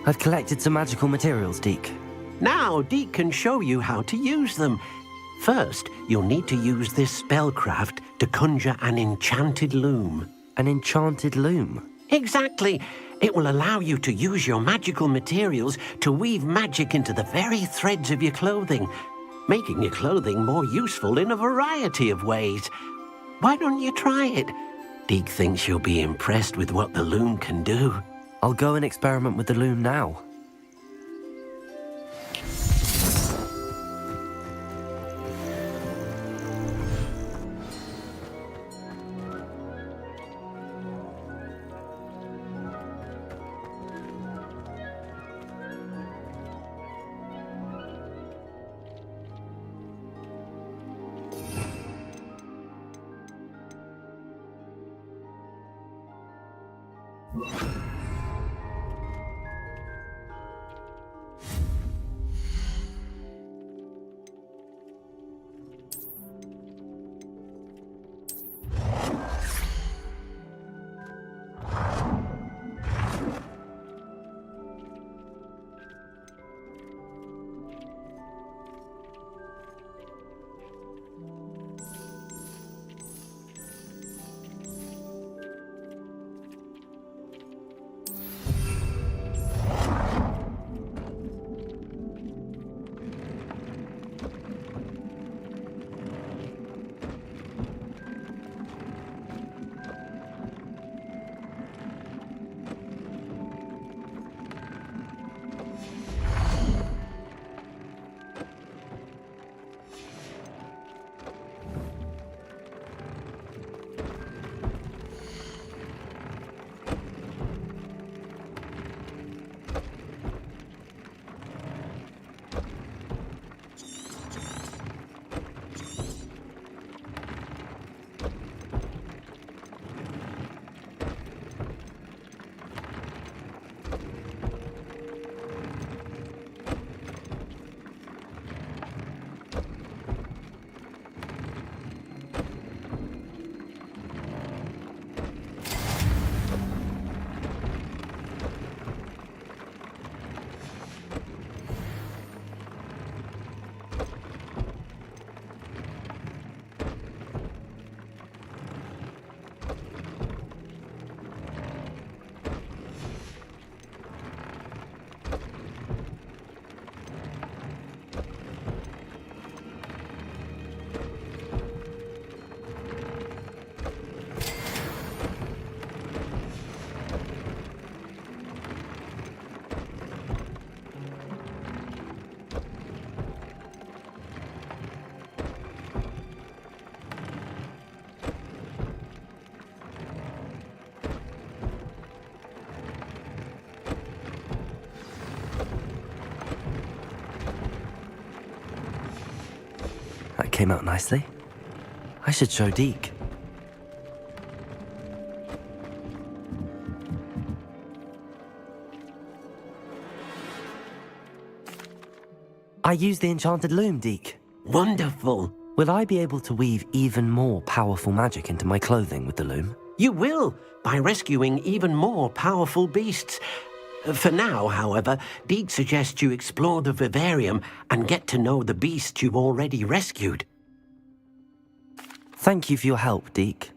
I've collected some magical materials, Deke. Now, Deke can show you how to use them. First, you'll need to use this spellcraft to conjure an enchanted loom. An enchanted loom? Exactly. It will allow you to use your magical materials to weave magic into the very threads of your clothing, making your clothing more useful in a variety of ways. Why don't you try it? Deke thinks you'll be impressed with what the loom can do. I'll go and experiment with the loom now. That came out nicely. I should show Deke. I used the enchanted loom, Deke. Wonderful. Will I be able to weave even more powerful magic into my clothing with the loom? You will, by rescuing even more powerful beasts. For now, however, Deke suggests you explore the vivarium and get to know the beasts you've already rescued. Thank you for your help, Deke.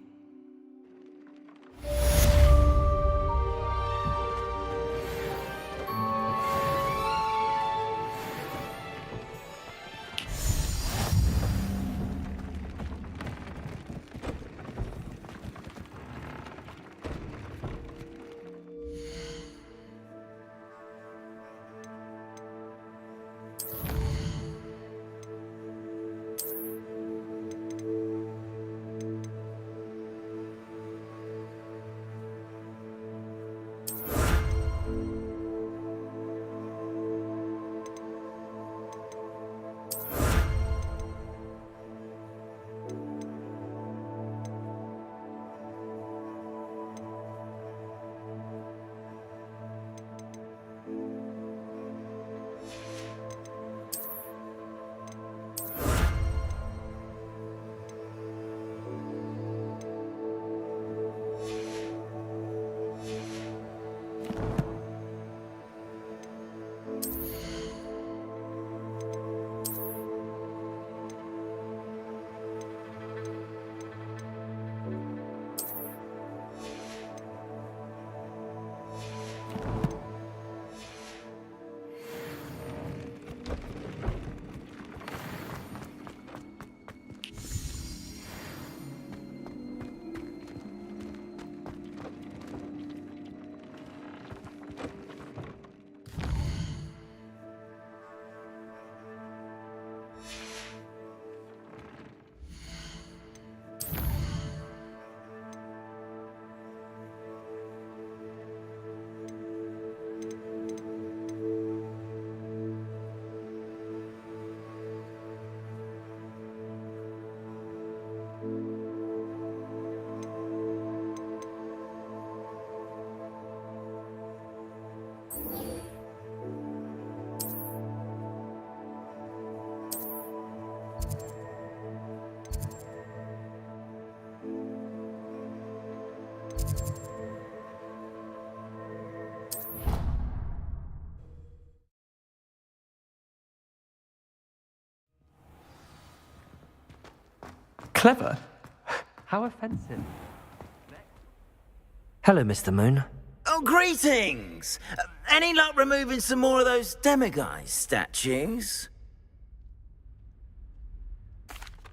Clever? How offensive. Hello, Mr. Moon. Oh, greetings! Any luck removing some more of those demiguise statues?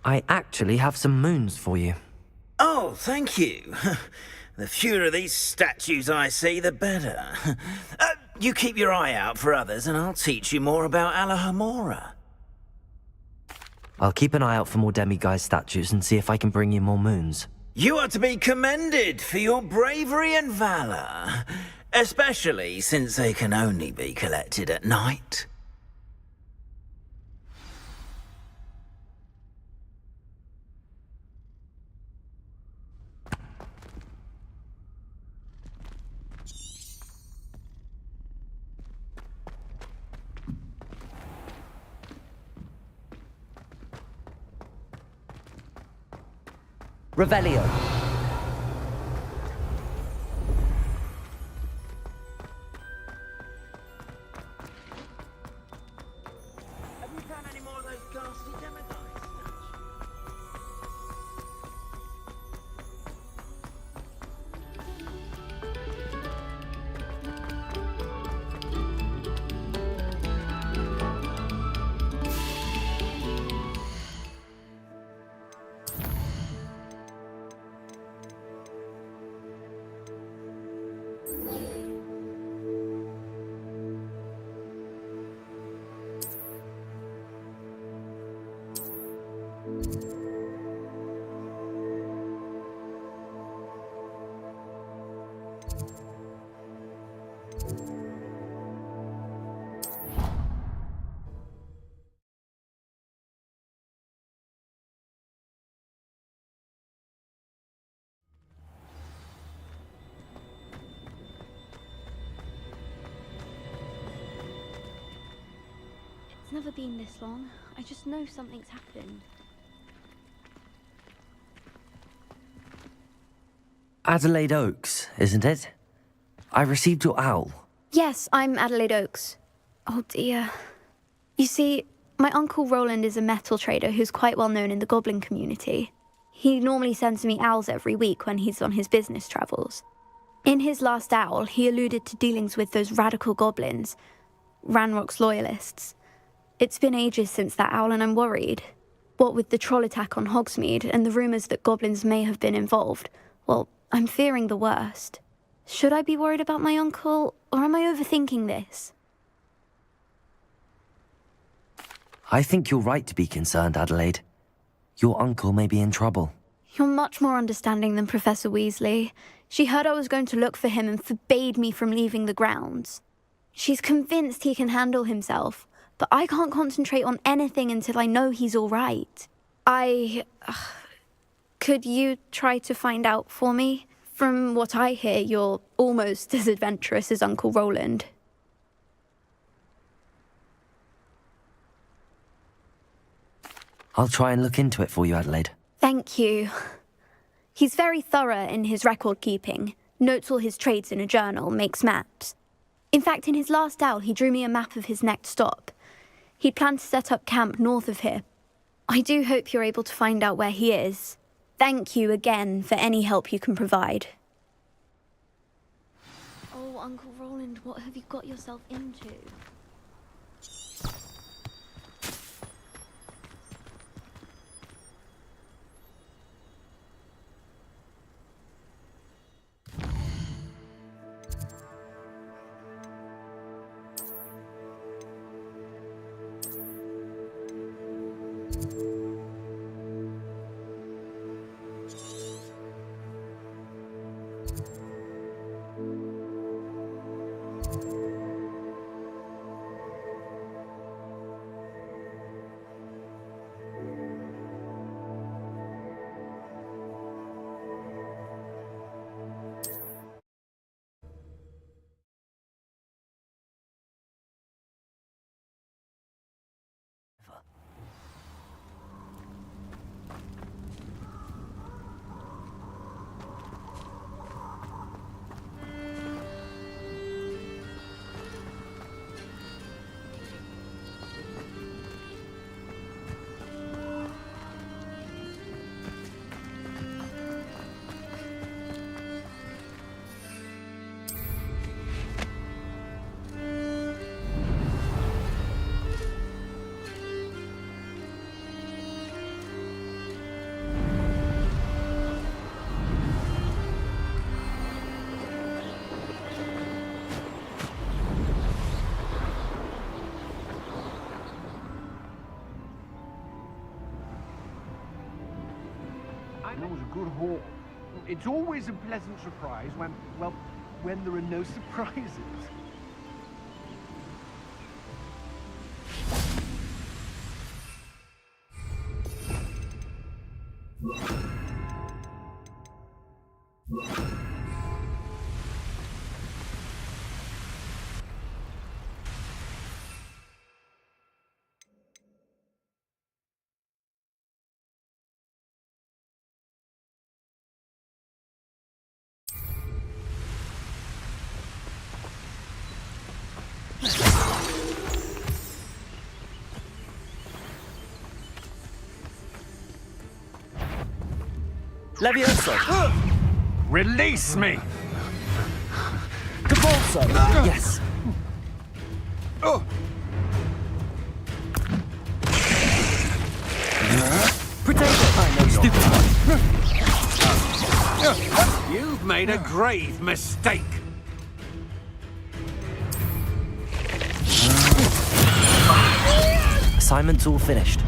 I actually have some moons for you. Oh, thank you. The fewer of these statues I see, the better. You keep your eye out for others, and I'll teach you more about Alahomora. I'll keep an eye out for more demiguise statues and see if I can bring you more moons. You are to be commended for your bravery and valor, especially since they can only be collected at night. Revelio. Have you found any more of those ghastly demiguise statues? It's never been this long. I just know something's happened. Adelaide Oaks, isn't it? I received your owl. Yes, I'm Adelaide Oaks. Oh dear. You see, my Uncle Roland is a metal trader who's quite well known in the goblin community. He normally sends me owls every week when he's on his business travels. In his last owl, he alluded to dealings with those radical goblins, Ranrock's loyalists. It's been ages since that owl and I'm worried. What with the troll attack on Hogsmeade and the rumours that goblins may have been involved, well, I'm fearing the worst. Should I be worried about my uncle, or am I overthinking this? I think you're right to be concerned, Adelaide. Your uncle may be in trouble. You're much more understanding than Professor Weasley. She heard I was going to look for him and forbade me from leaving the grounds. She's convinced he can handle himself, but I can't concentrate on anything until I know he's all right. Could you try to find out for me? From what I hear, you're almost as adventurous as Uncle Roland. I'll try and look into it for you, Adelaide. Thank you. He's very thorough in his record keeping, notes all his trades in a journal, makes maps. In fact, in his last owl, he drew me a map of his next stop. He'd planned to set up camp north of here. I do hope you're able to find out where he is. Thank you again for any help you can provide. Oh, Uncle Roland, what have you got yourself into? was a good haul. It's always a pleasant surprise when, well, when there are no surprises. Levioso! Release me! Cabalso! Yes! Potato! I know stupid. You've made a grave mistake. Assignment's all finished.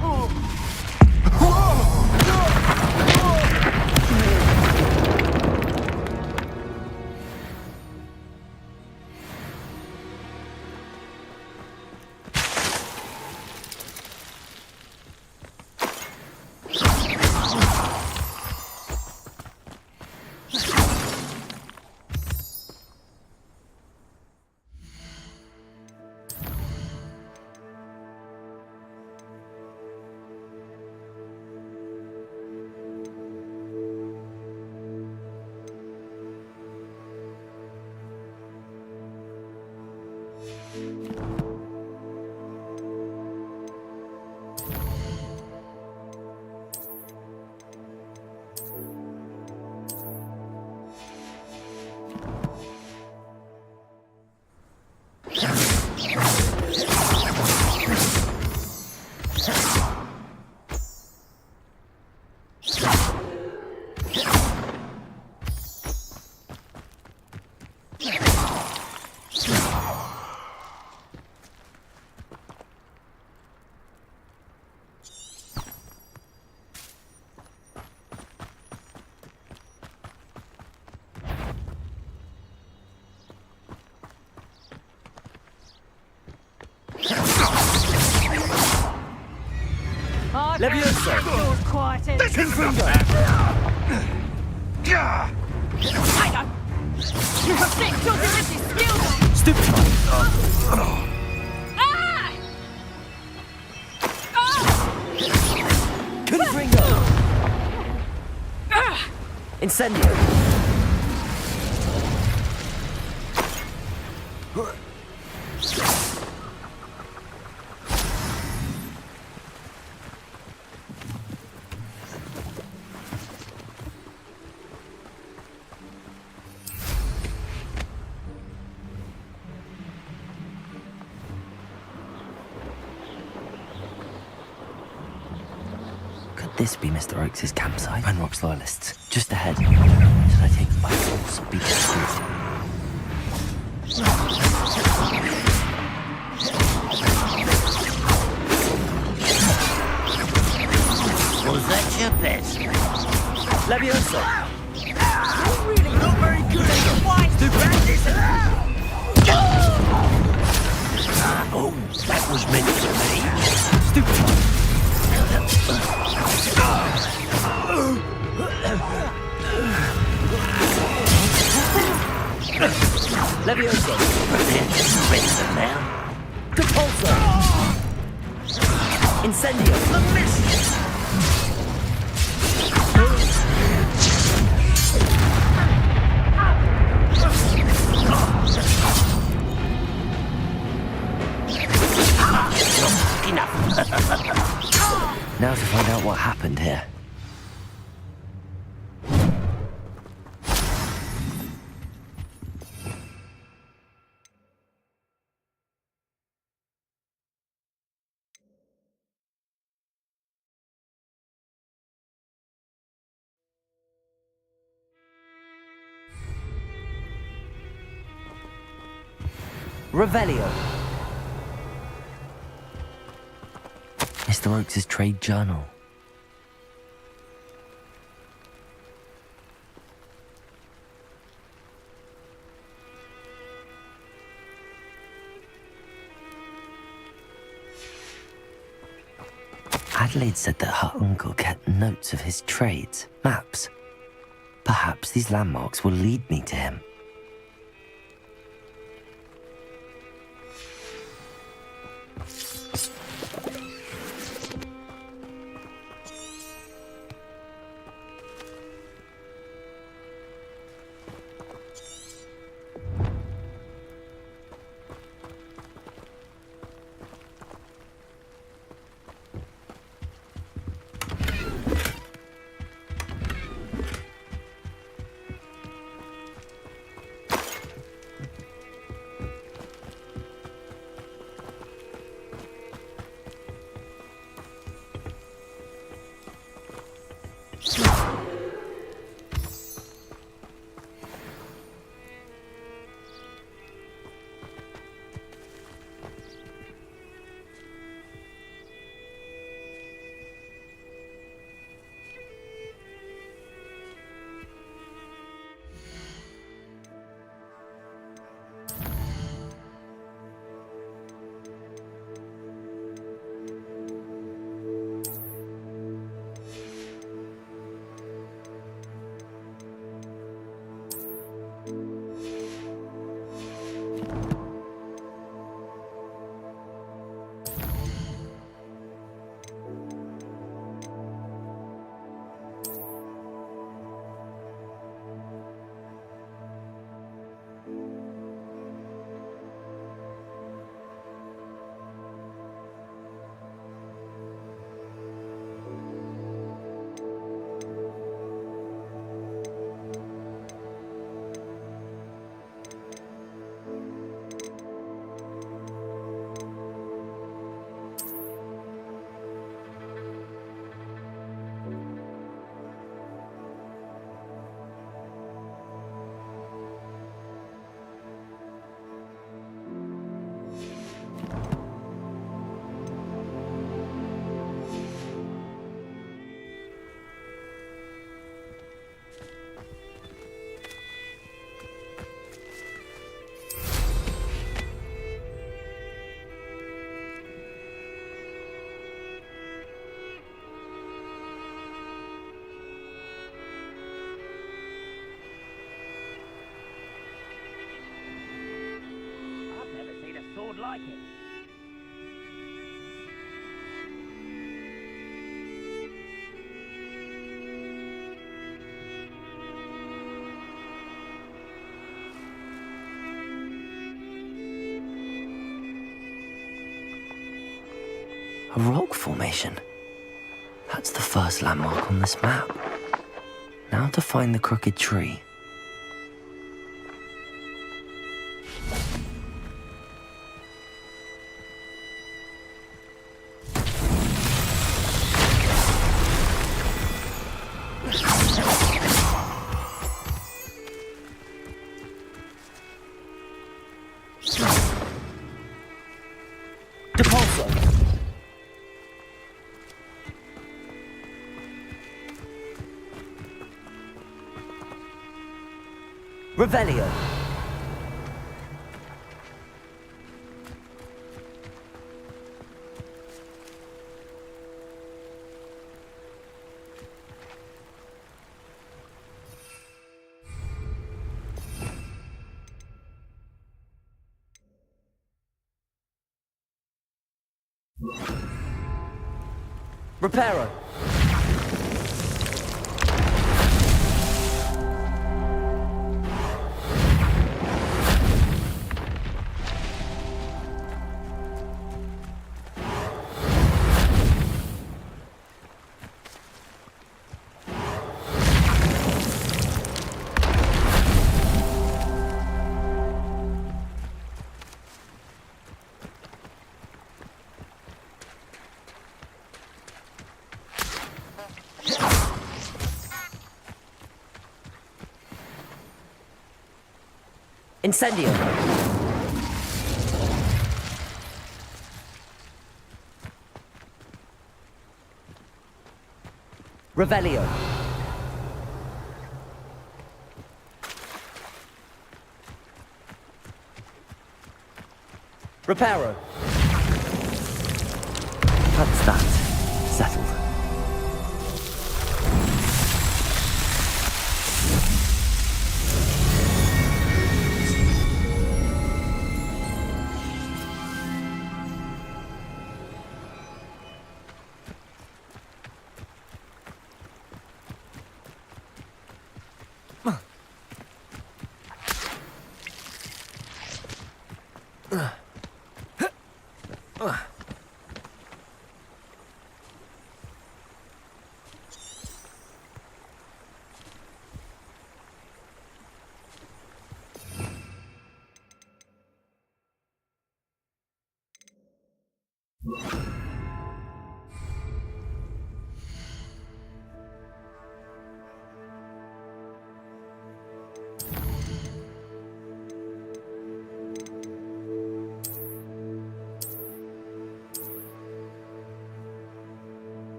Levioso! Confringo! Hang on! You have seen your divinity skills! Stupid! Confringo! Incendio! This be Mr. Oakes' campsite. Ranrock's loyalists. Just ahead. Should I take them by force or be discreet? Was that your best? Levioso! You're really not very good at the fight to practice. Oh, that was meant to be. Stupid! Levioso! Surrender now. Compulso! Incendio! The mist! Enough. Now to find out what happened here. Revelio. Mr. Oakes' trade journal. Adelaide said that her uncle kept notes of his trades, maps. Perhaps these landmarks will lead me to him. Like it. A rock formation. That's the first landmark on this map. Now to find the crooked tree. Revelio. Reparo. Incendio. Revelio. Reparo. That's that. settled.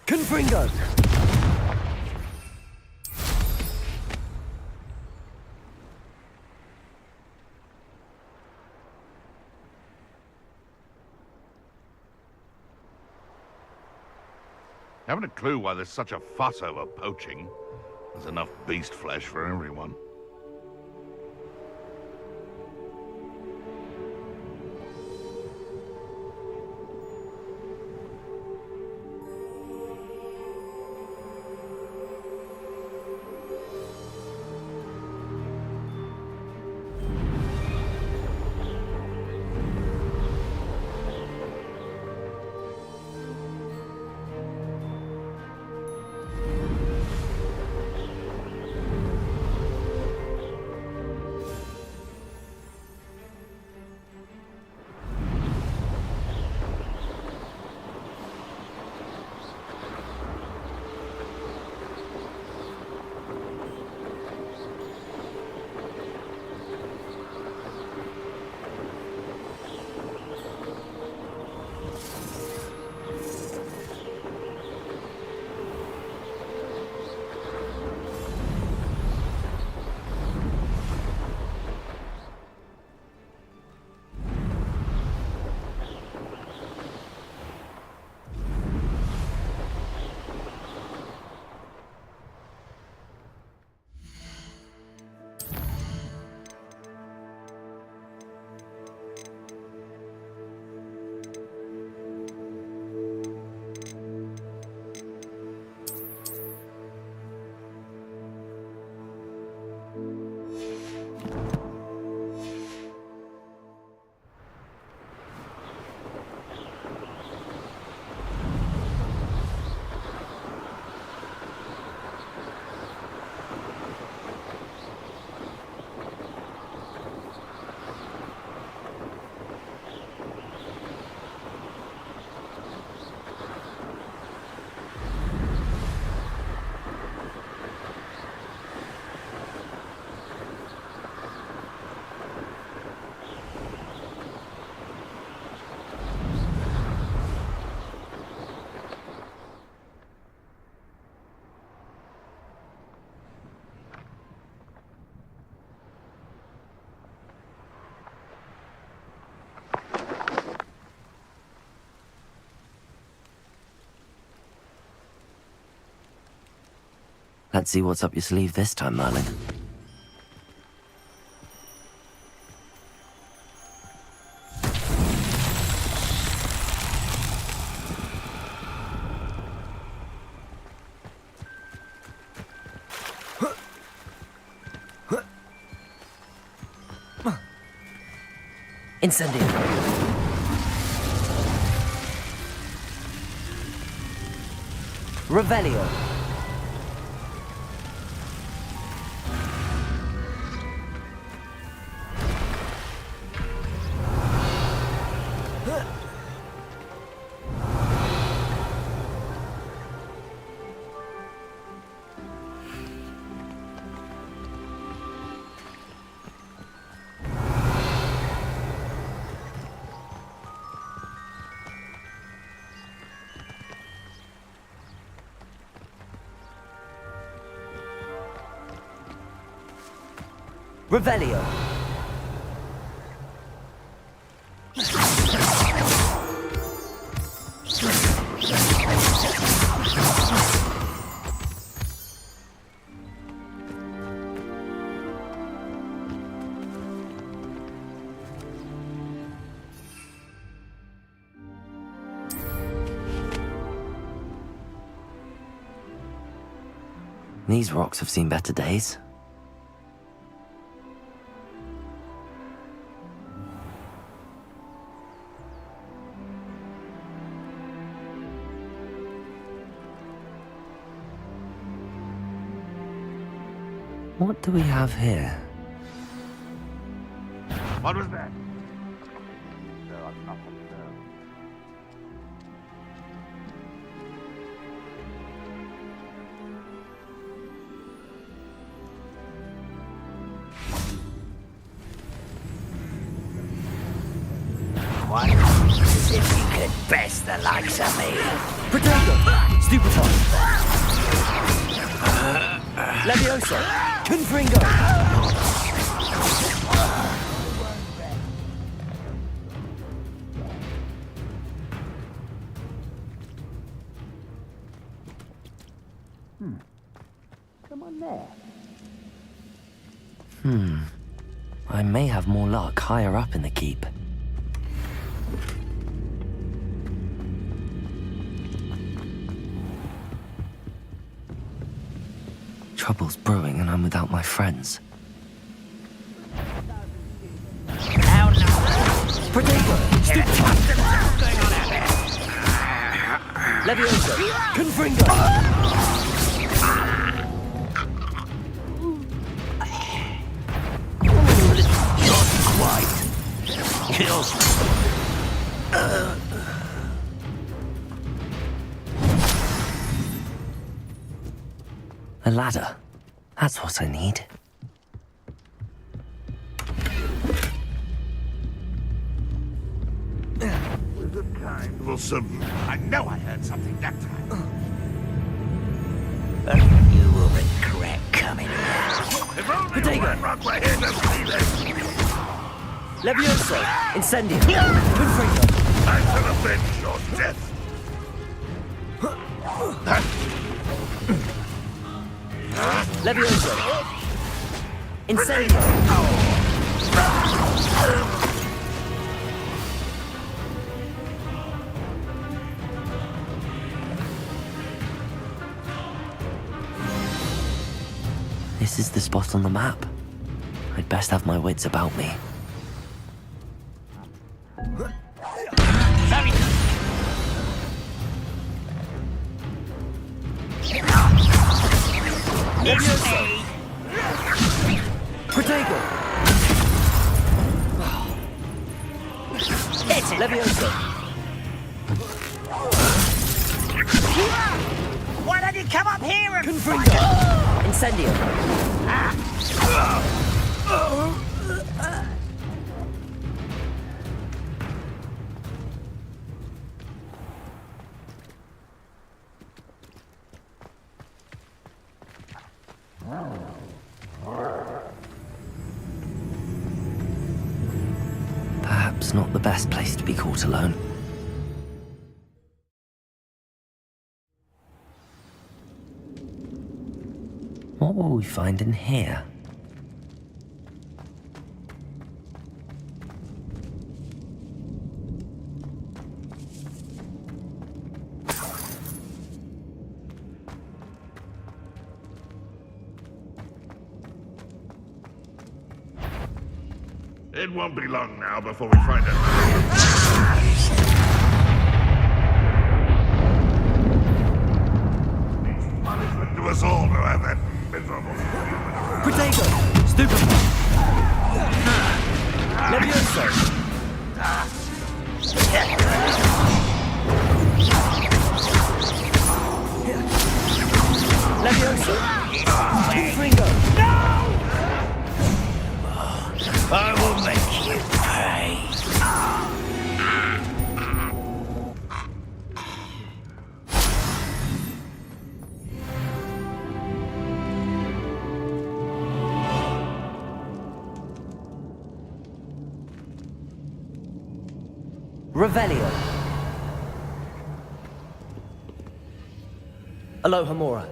Confringo! Haven't a clue why there's such a fuss over poaching. There's enough beast flesh for everyone. Let's see what's up your sleeve this time, Merlin. Incendio. Revelio. Revelio. These rocks have seen better days. What do we have here? What was that? There are nothing there. What? As if you could best the likes of me. Protego! Stupefy! Levioso! Confringo! Come on there. I may have more luck higher up in the keep. Trouble's brewing and I'm without my friends. Now, no. Protego! What's going on out there? Levioso! Confringo! Kills. A ladder. That's what I need. With the kind will I know I heard something that time. You will regret coming here. If only Protego! Red Rock were here to see this. Levioso! Incendio! Confringo! I shall avenge your death. Levioso! Incendio! This is the spot on the map. I'd best have my wits about me. Levioso! Protego! Levioso! Why don't you come up here and Confringo! Incendio! Perhaps not the best place to be caught alone. What will we find in here? It won't be long now before we find it. Punishment to us all who have that miserable human. Protego! Stupefy! Levioso! Levioso! Confringo! I will make you pay. Revelio. Aloha Mora.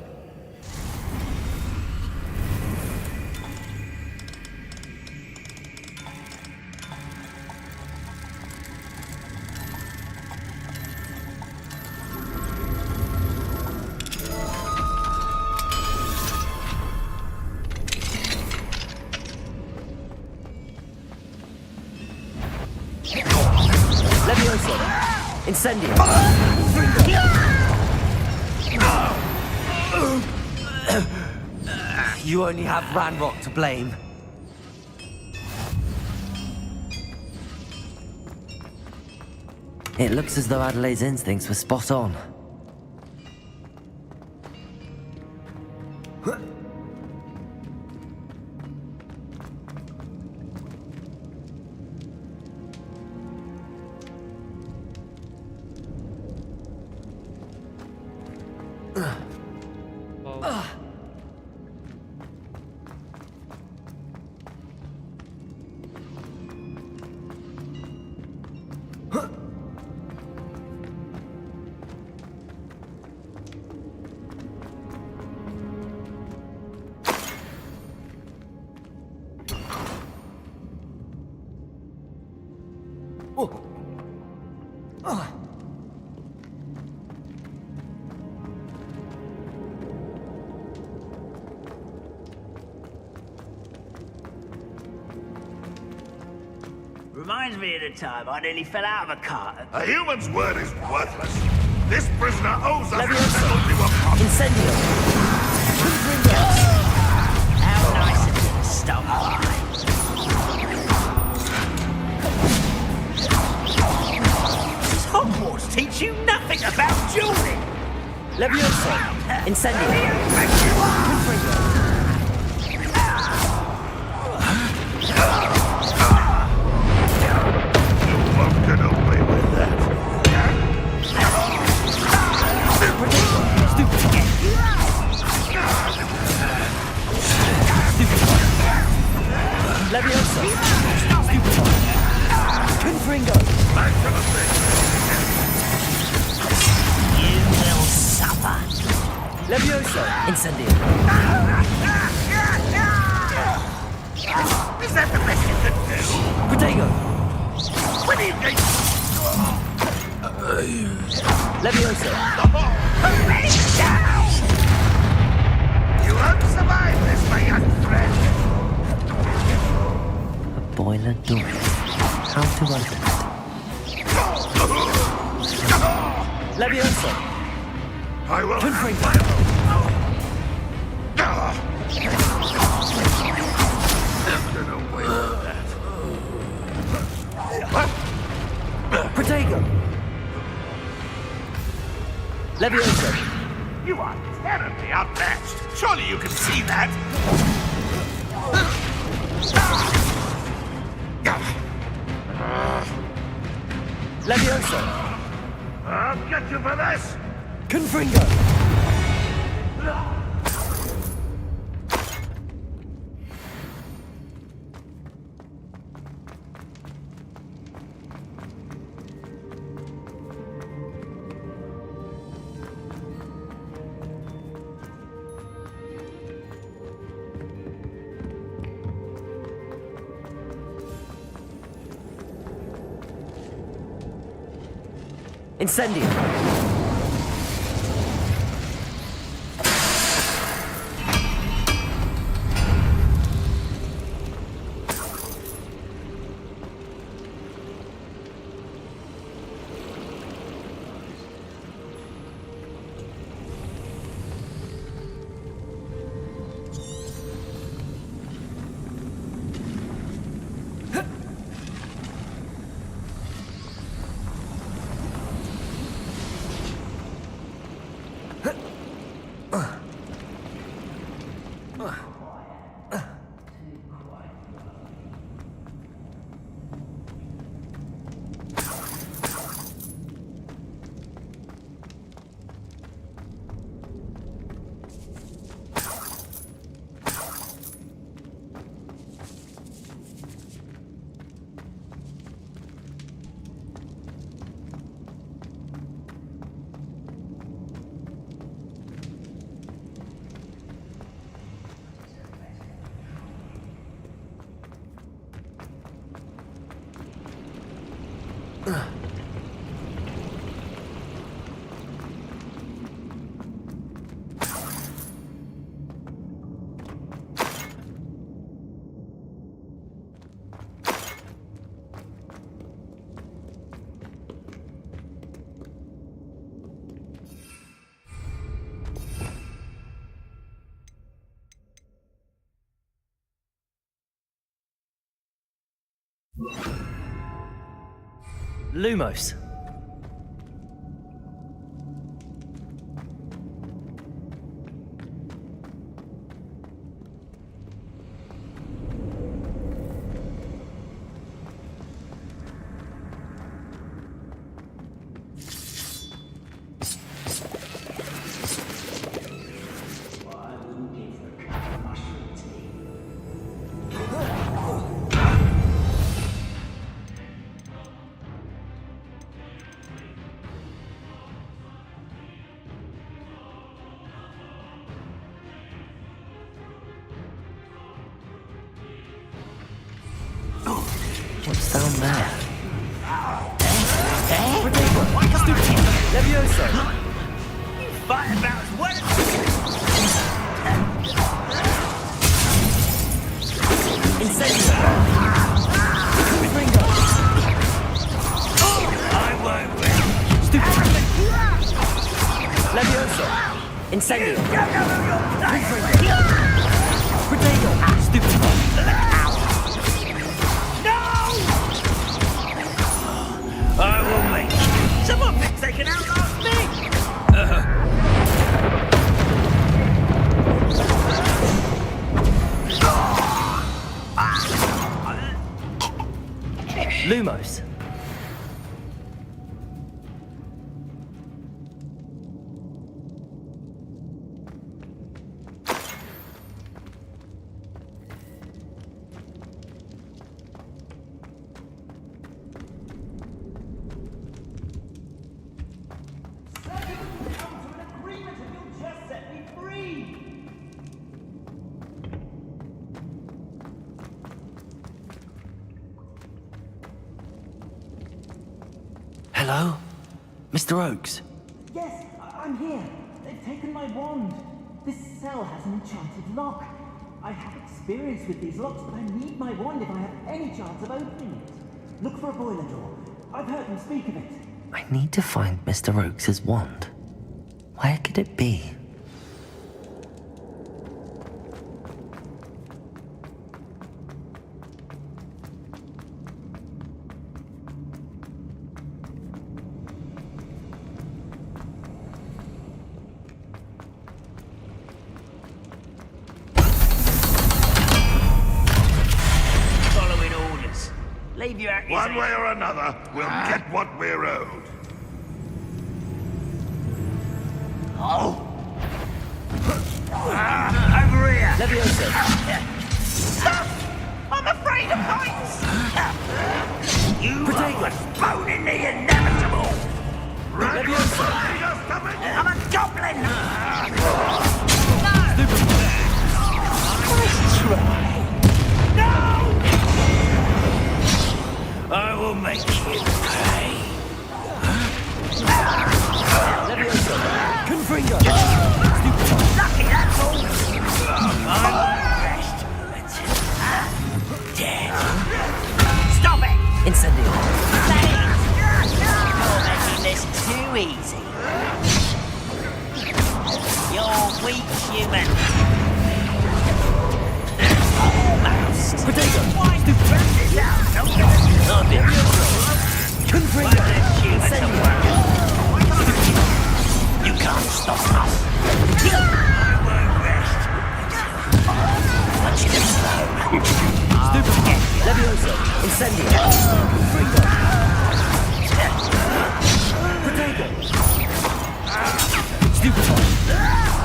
Levioso. Incendio. You only have Ranrock to blame. It looks as though Adelaide's instincts were spot on. Reminds me of the time I nearly fell out of a cart. A human's word is worthless. This prisoner owes us Levioso. only one possible. Incendio. How nice of you to stop by. Does Hogwarts teach you nothing about dueling? Levioso. Incendio. Get away with that. Levioso. Confringo. Back to the thing. You will suffer. Levioso. Incendio. Is that the best you can do? Protego. When you get... Levioso. You won't survive this, my young friend. A boiler door. How to open it? Levioso. I will Confringo. Get away with that. Protego. Levioso. You are terribly outmatched. Surely you can see that. Levioso. I'll get you for this. Confringo. Incendio. Lumos. What's down there? Levioso! You fight about as well. Incendio! I won't win. Stupid! Levioso! Incendio! Protego! Stupid! I will make you. Someone thinks they can outlast me! Lumos. Hello? Mr. Oakes? Yes, I'm here. They've taken my wand. This cell has an enchanted lock. I have experience with these locks, but I need my wand if I have any chance of opening it. Look for a boiler door. I've heard them speak of it. I need to find Mr. Oakes' wand. Where could it be? Following orders. Leave your actors. One way or another, we'll get what we're owed. Oh! Over here! Levioso! I'm afraid of heights! You are postponing the inevitable! Levioso! I'm a goblin! No! I will make you pay. Levioso! Confringo! Lucky, that's all! I'm rest. Dead. Stop it! Incendio! You're making this too easy. You're weak, human. Almost. Protego! Why do you press this out? Confringo! Incendio! You can't stop us. I won't rest. Watch it slow. Stupid! Levioso! Incendio! Confringo! Protego! Stupid!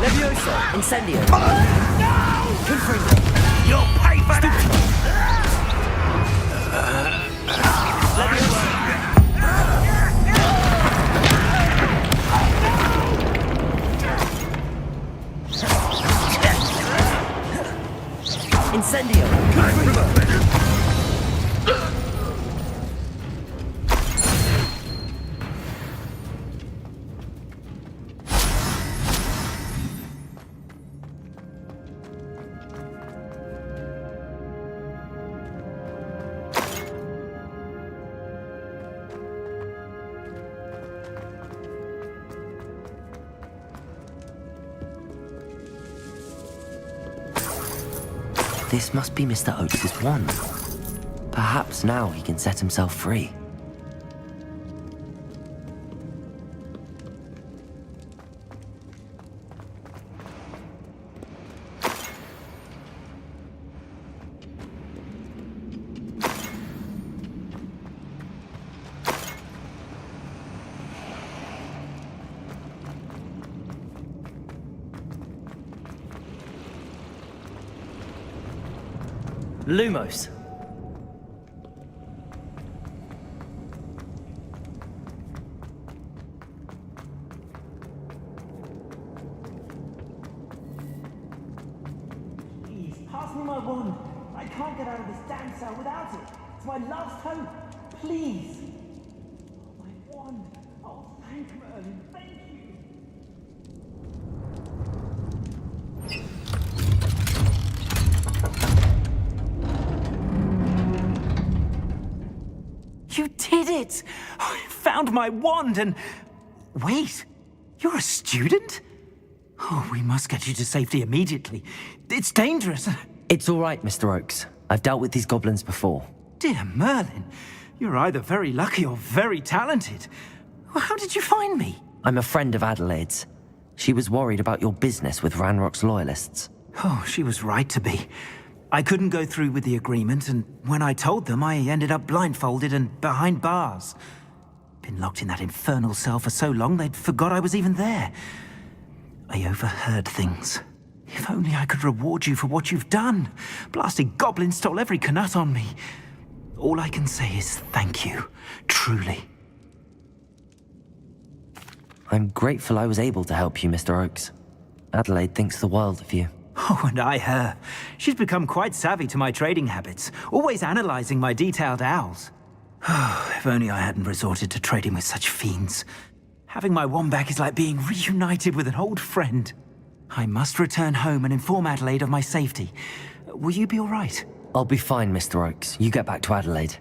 Levioso! Incendio! Confringo! You'll pay for that! Levioso! Incendio! Confringo! This must be Mr. Oakes' wand. Perhaps now he can set himself free. Lumos. Please, pass me my wand. I can't get out of this damn cell without it. It's my last hope. Please. My wand. Oh, thank Merlin. Thank you. You did it! I found my wand and... Wait, you're a student? Oh, we must get you to safety immediately. It's dangerous. It's all right, Mr. Oakes. I've dealt with these goblins before. Dear Merlin, you're either very lucky or very talented. How did you find me? I'm a friend of Adelaide's. She was worried about your business with Ranrock's loyalists. Oh, she was right to be. I couldn't go through with the agreement, and when I told them, I ended up blindfolded and behind bars. Been locked in that infernal cell for so long, they'd forgot I was even there. I overheard things. If only I could reward you for what you've done. Blasted goblin stole every Knut on me. All I can say is thank you, truly. I'm grateful I was able to help you, Mr. Oakes. Adelaide thinks the world of you. Oh, and I her. She's become quite savvy to my trading habits, always analyzing my detailed owls. Oh, if only I hadn't resorted to trading with such fiends. Having my wand back is like being reunited with an old friend. I must return home and inform Adelaide of my safety. Will you be all right? I'll be fine, Mr. Oakes. You get back to Adelaide.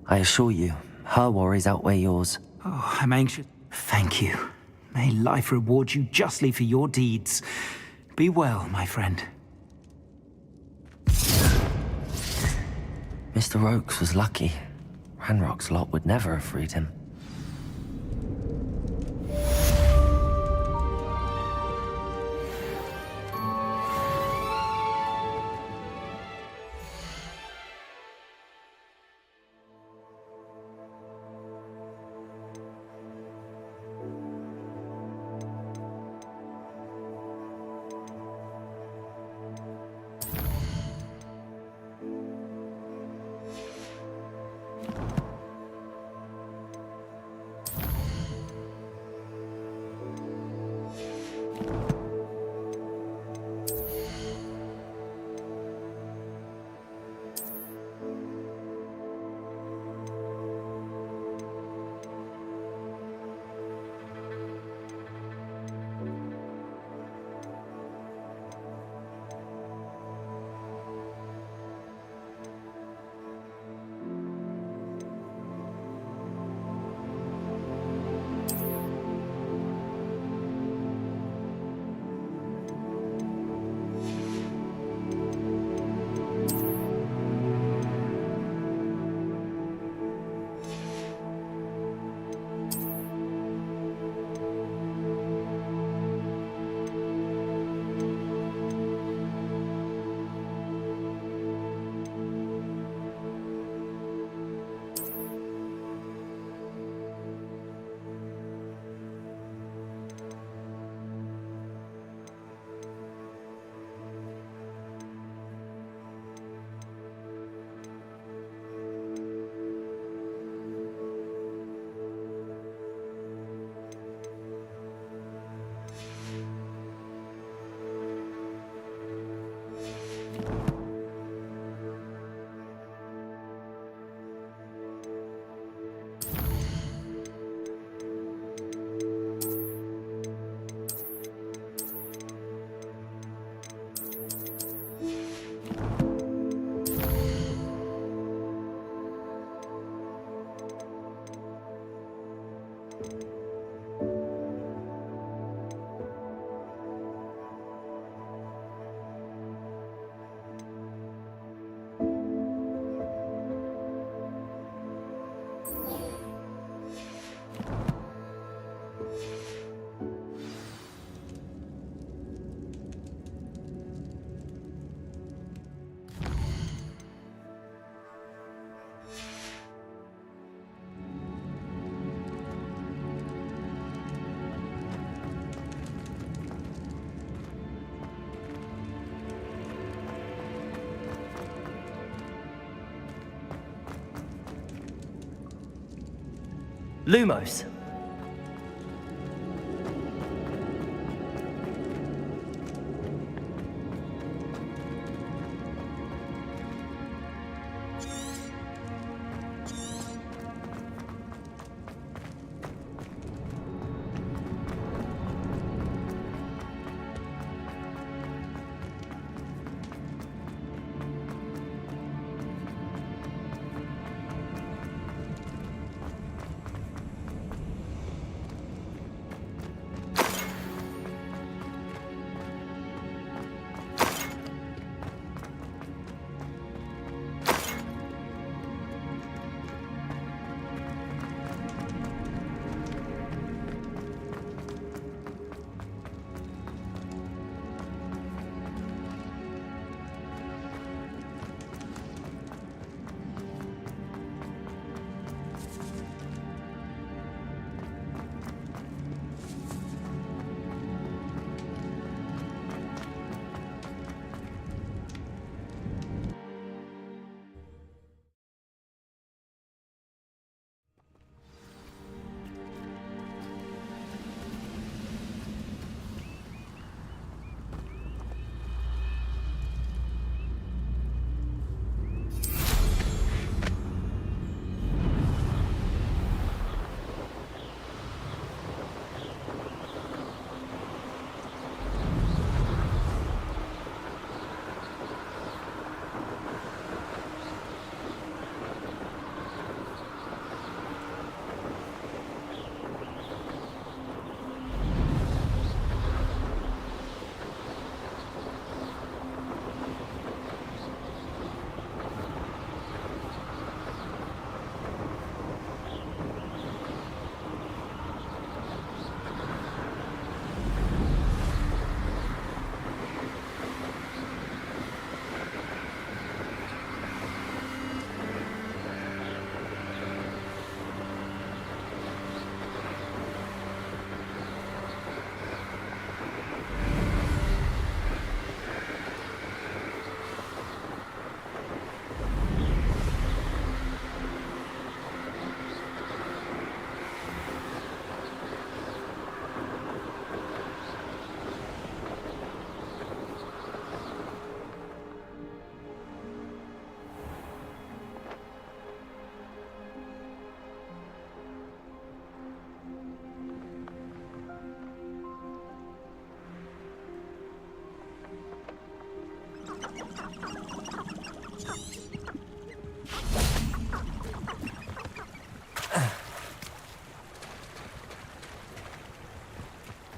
I assure you, her worries outweigh yours. Oh, I'm anxious. Thank you. May life reward you justly for your deeds. Be well, my friend. Mr. Oakes was lucky. Ranrock's lot would never have freed him. Lumos.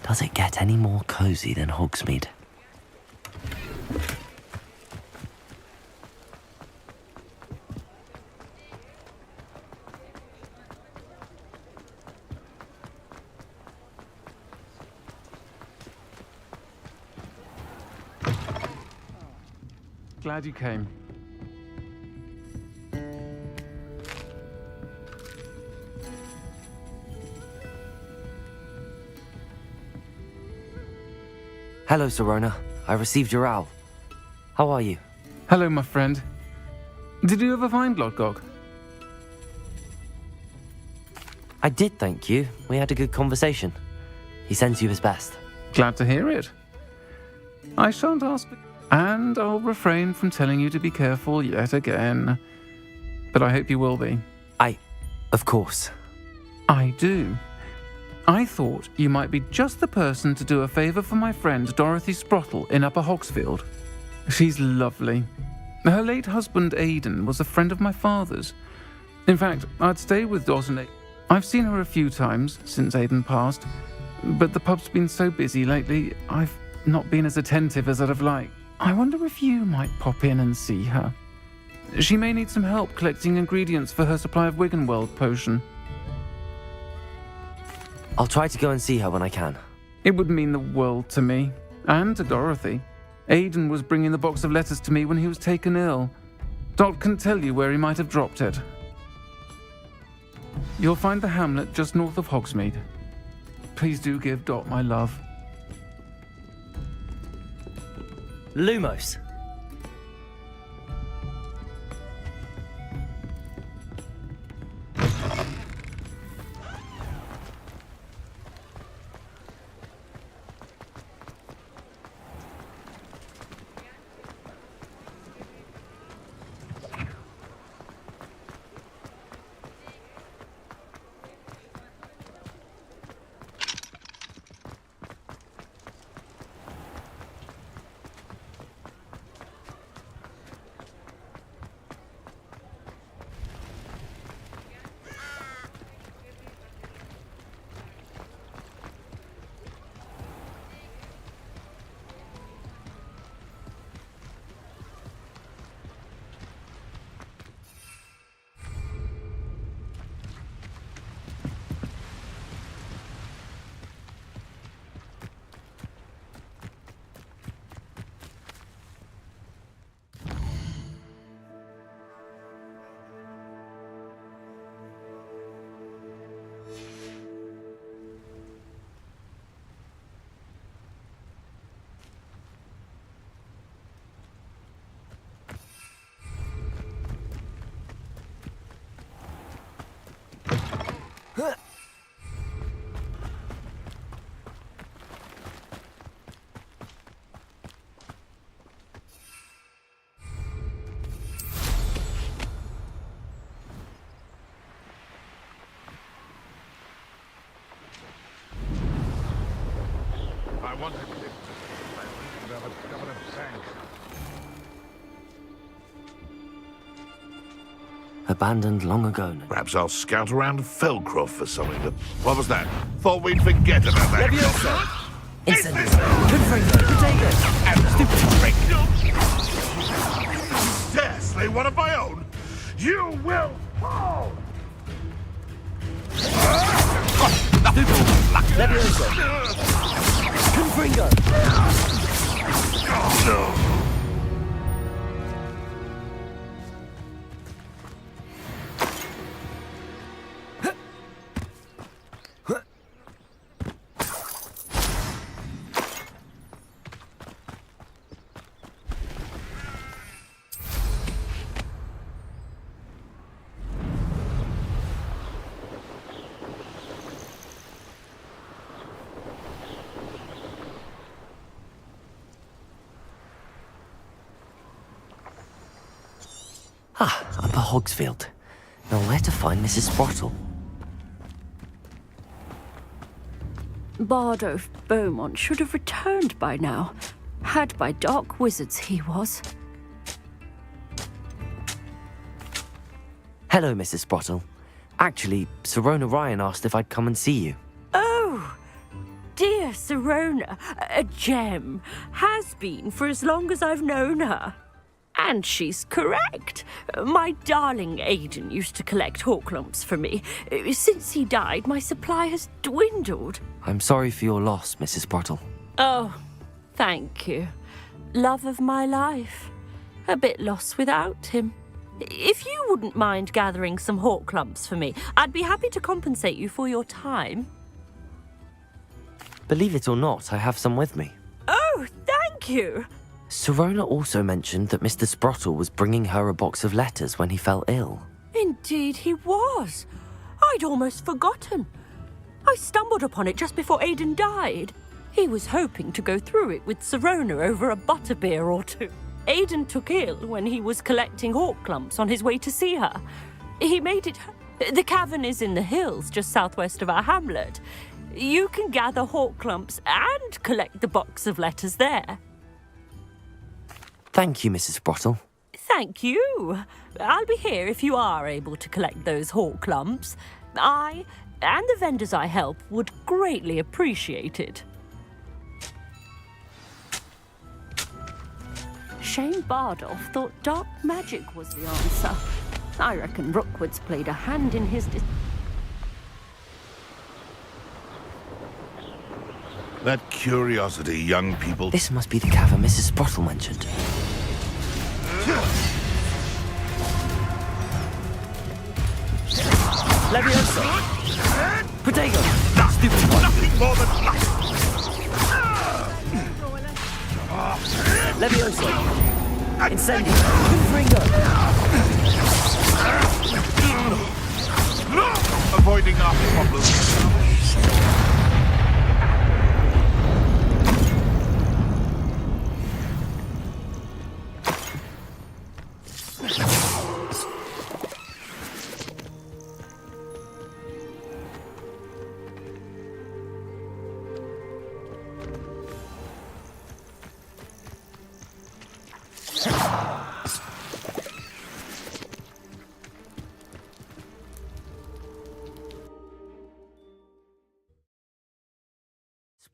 Does it get any more cozy than Hogsmeade? Glad you came. Hello, Serona. I received your owl. How are you? Hello, my friend. Did you ever find Lodgok? I did, thank you. We had a good conversation. He sends you his best. Glad to hear it. I shan't ask, and I'll refrain from telling you to be careful yet again. But I hope you will be. Of course. I do. I thought you might be just the person to do a favour for my friend Dorothy Sprottle in Upper Hogsfield. She's lovely. Her late husband Aidan was a friend of my father's. In fact, I'd stay with Dot and I've seen her a few times since Aidan passed, but the pub's been so busy lately, I've not been as attentive as I'd have liked. I wonder if you might pop in and see her. She may need some help collecting ingredients for her supply of Wiggenweld potion. I'll try to go and see her when I can. It would mean the world to me, and to Dorothy. Aidan was bringing the box of letters to me when he was taken ill. Dot can tell you where he might have dropped it. You'll find the hamlet just north of Hogsmeade. Please do give Dot my love. Lumos. wanted to live a couple of thanks. Abandoned long ago now. Perhaps I'll scout around Feldcroft for something to... What was that? Thought we'd forget about that. Leviosa! Incendies! Confringo! Potato! And stupid trick! You dare slay one of my own? You will fall! Leviosa! Confringo! No. Upper Hogsfield. Now where to find Mrs. Sprottle? Bardolph Beaumont should have returned by now. Had by dark wizards he was. Hello, Mrs. Sprottle. Actually, Sirona Ryan asked if I'd come and see you. Oh, dear Sirona, a gem. Has been for as long as I've known her. And she's correct. My darling Aidan used to collect hawk lumps for me. Since he died, my supply has dwindled. I'm sorry for your loss, Mrs. Sprottle. Oh, thank you. Love of my life. A bit lost without him. If you wouldn't mind gathering some hawk lumps for me, I'd be happy to compensate you for your time. Believe it or not, I have some with me. Oh, thank you. Sirona also mentioned that Mr. Sprottle was bringing her a box of letters when he fell ill. Indeed he was. I'd almost forgotten. I stumbled upon it just before Aidan died. He was hoping to go through it with Sirona over a butterbeer or two. Aidan took ill when he was collecting hawk lumps on his way to see her. He made it... The cavern is in the hills just southwest of our hamlet. You can gather hawk lumps and collect the box of letters there. Thank you, Mrs. Sprottle. Thank you. I'll be here if you are able to collect those hawk lumps. I and the vendors I help would greatly appreciate it. Shane Bardolph thought dark magic was the answer. I reckon Rookwood's played a hand in his... That curiosity young people... This must be the cavern Mrs. Sprottle mentioned. Leviosa! Protego! Stupid one! Nothing more than luck! Leviosa! Incendio! Confringo! Avoiding our problems.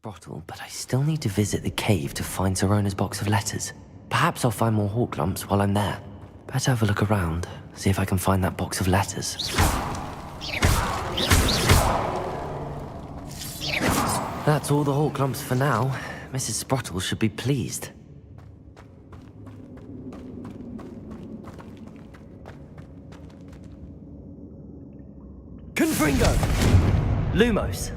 Sprottle, but I still need to visit the cave to find Sirona's box of letters. Perhaps I'll find more hawk lumps while I'm there. Better have a look around, see if I can find that box of letters. That's all the hawk lumps for now. Mrs. Sprottle should be pleased. Confringo! Lumos!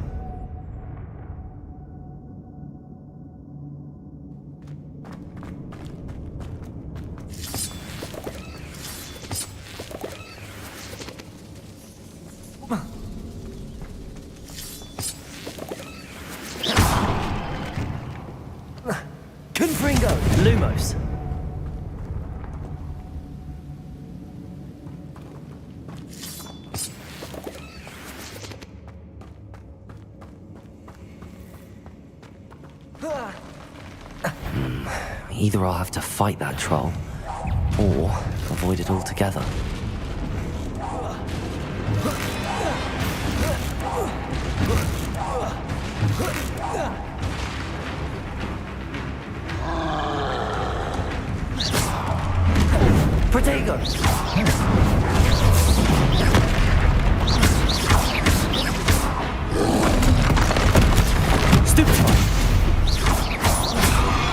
Confringo! Lumos! Either I'll have to fight that troll, or avoid it altogether. Protego! Stupefy!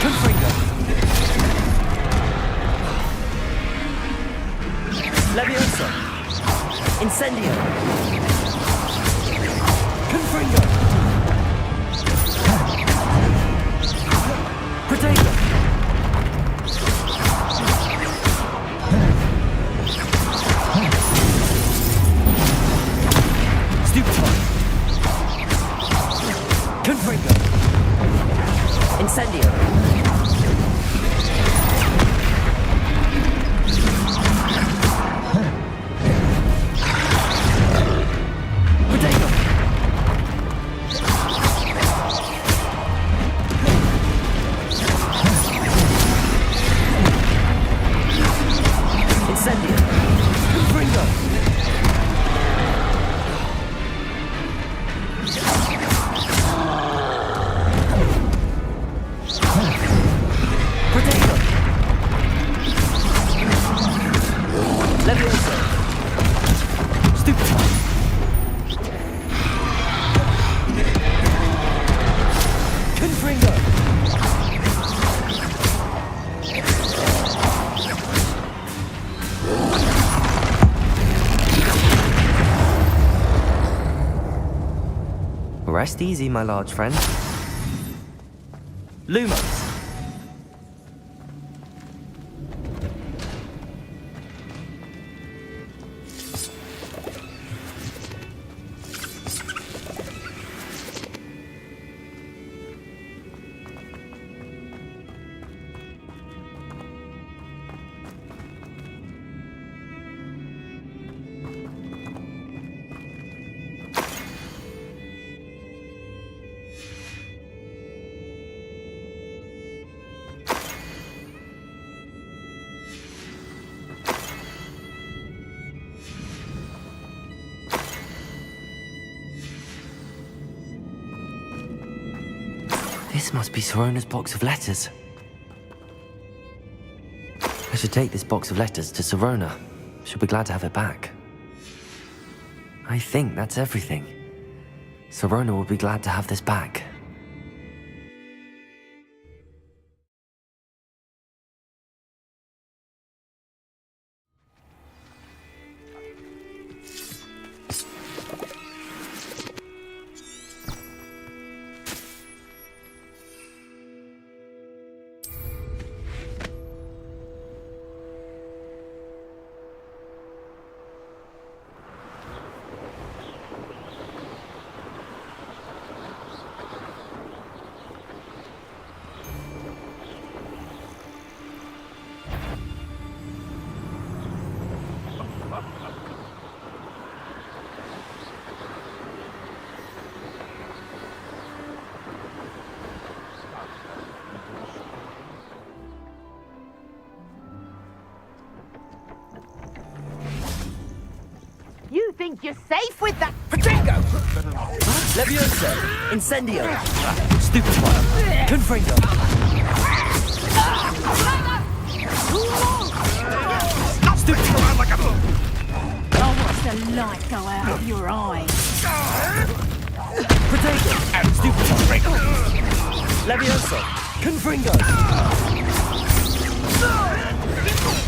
Confringo! Levioso! Incendio! Confringo! Protego! Stupefy! Confringo! Incendio! Protego! Incendio! Confringo! Protego! Levioso! Stupefy! Confringo! Rest easy, my large friend. Lumos! This must be Sirona's box of letters. I should take this box of letters to Sirona. She'll be glad to have it back. I think that's everything. Sirona will be glad to have this back. You think you're safe with that? Protego! Levioso! Incendio! Stupefy! Confringo! Stupefy! Like I'll watch the light go out of your eyes. Protego! Stupefy! Levioso! Confringo!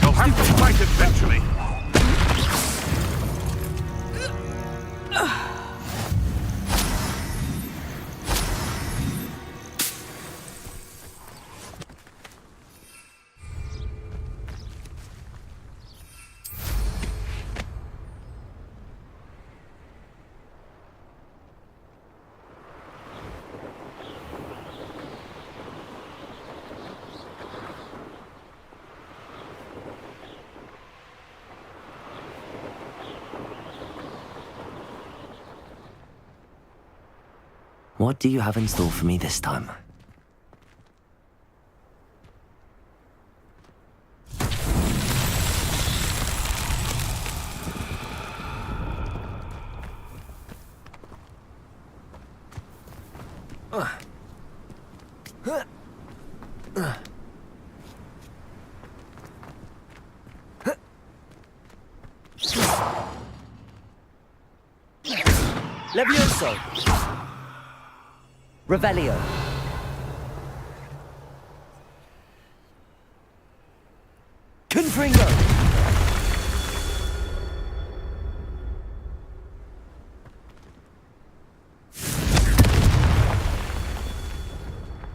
You'll have to fight eventually. What do you have in store for me this time? Levioso! Revelio! Confringo!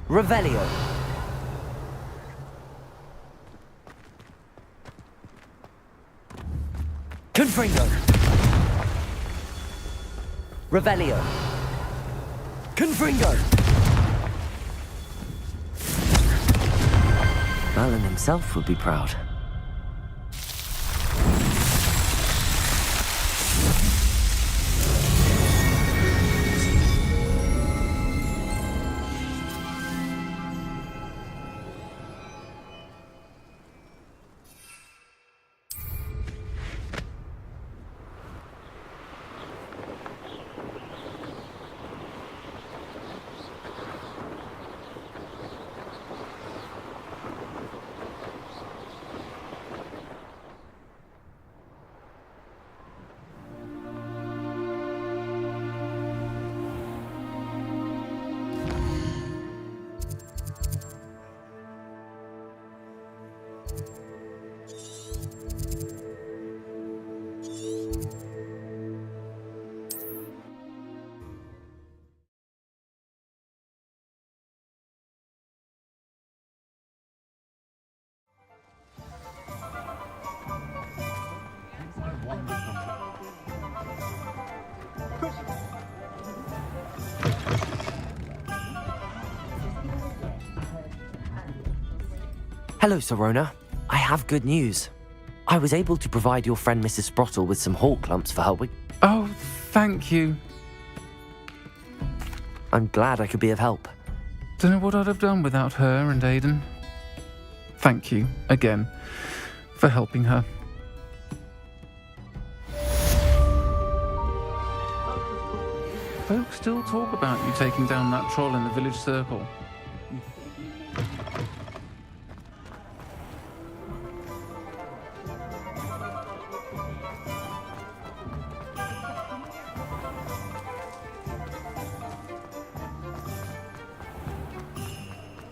Revelio! Confringo! Revelio! Confringo! Merlin himself would be proud. Hello, Sirona. I have good news. I was able to provide your friend Mrs. Sprottle with some hawk lumps for her week. Oh, thank you. I'm glad I could be of help. Don't know what I'd have done without her and Aidan. Thank you, again, for helping her. Folks still talk about you taking down that troll in the village circle.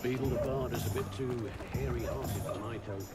Beetle the Bard is a bit too hairy-hearted for my taste.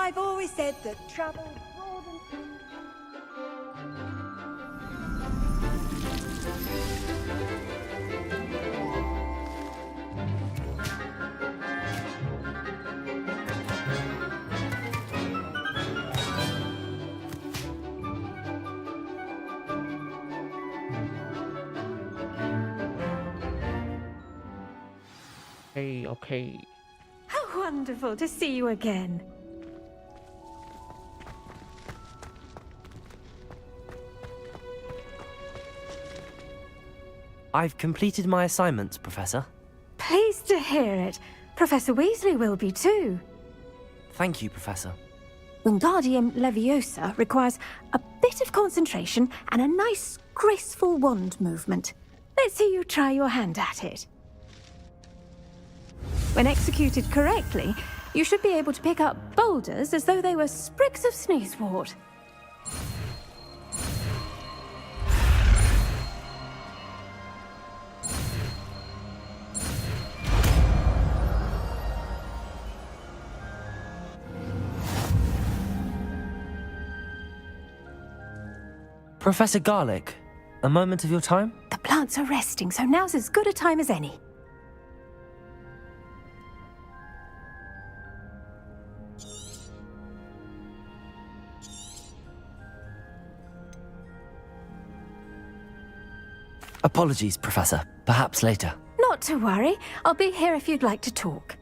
I've always said that trouble Okay. How wonderful to see you again. I've completed my assignments, Professor. Pleased to hear it. Professor Weasley will be too. Thank you, Professor. Wingardium Leviosa requires a bit of concentration and a nice, graceful wand movement. Let's see you try your hand at it. When executed correctly, you should be able to pick up boulders as though they were sprigs of sneezewort. Professor Garlick, a moment of your time? The plants are resting, so now's as good a time as any. Apologies, Professor. Perhaps later. Not to worry. I'll be here if you'd like to talk.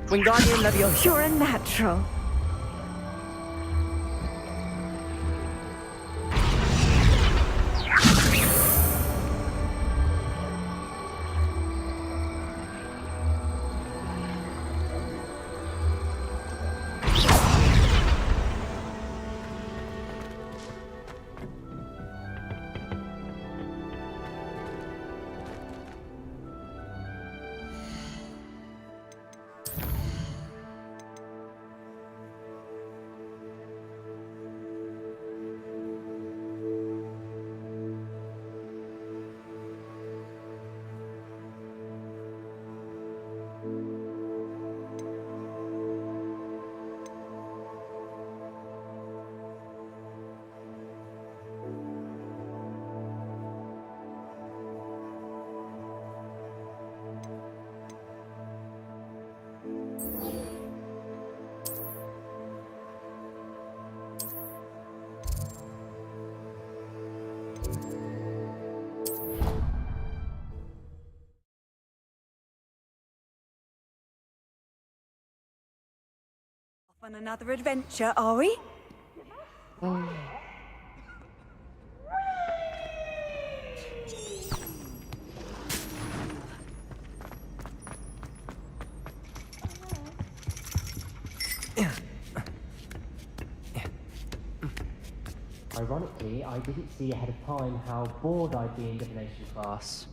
Wingardium Leviosa. You're a natural. On another adventure, are we? Ironically, I didn't see ahead of time how bored I'd be in divination class.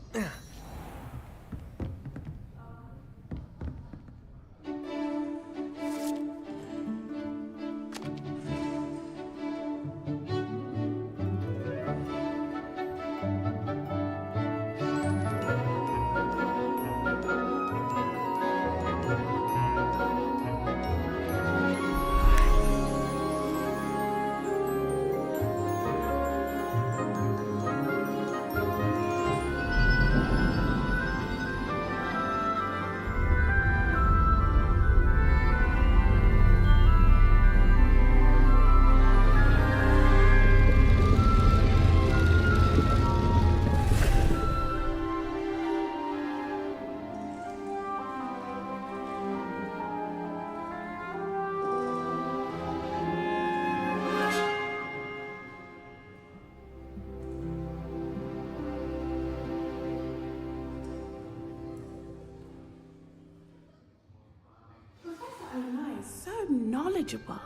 So knowledgeable.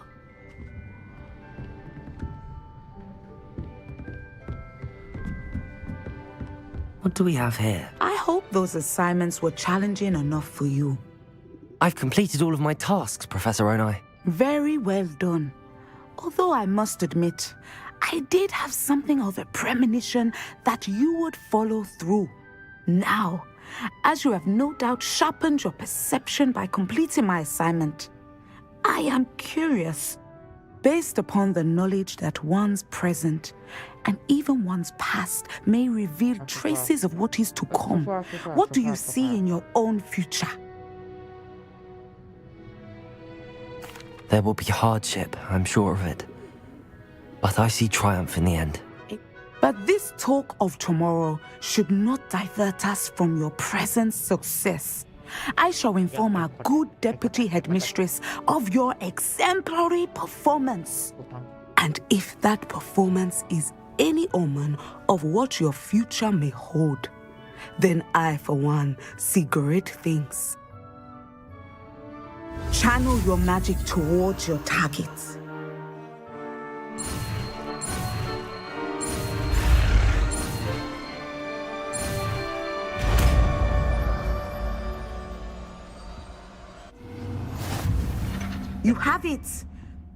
What do we have here? I hope those assignments were challenging enough for you. I've completed all of my tasks, Professor Onai. Very well done. Although I must admit, I did have something of a premonition that you would follow through. Now, as you have no doubt sharpened your perception by completing my assignment, I am curious, based upon the knowledge that one's present and even one's past may reveal traces of what is to come. What do you see in your own future? There will be hardship, I'm sure of it. But I see triumph in the end. But this talk of tomorrow should not divert us from your present success. I shall inform our good deputy headmistress of your exemplary performance. And if that performance is any omen of what your future may hold, then I, for one, see great things. Channel your magic towards your targets. You have it!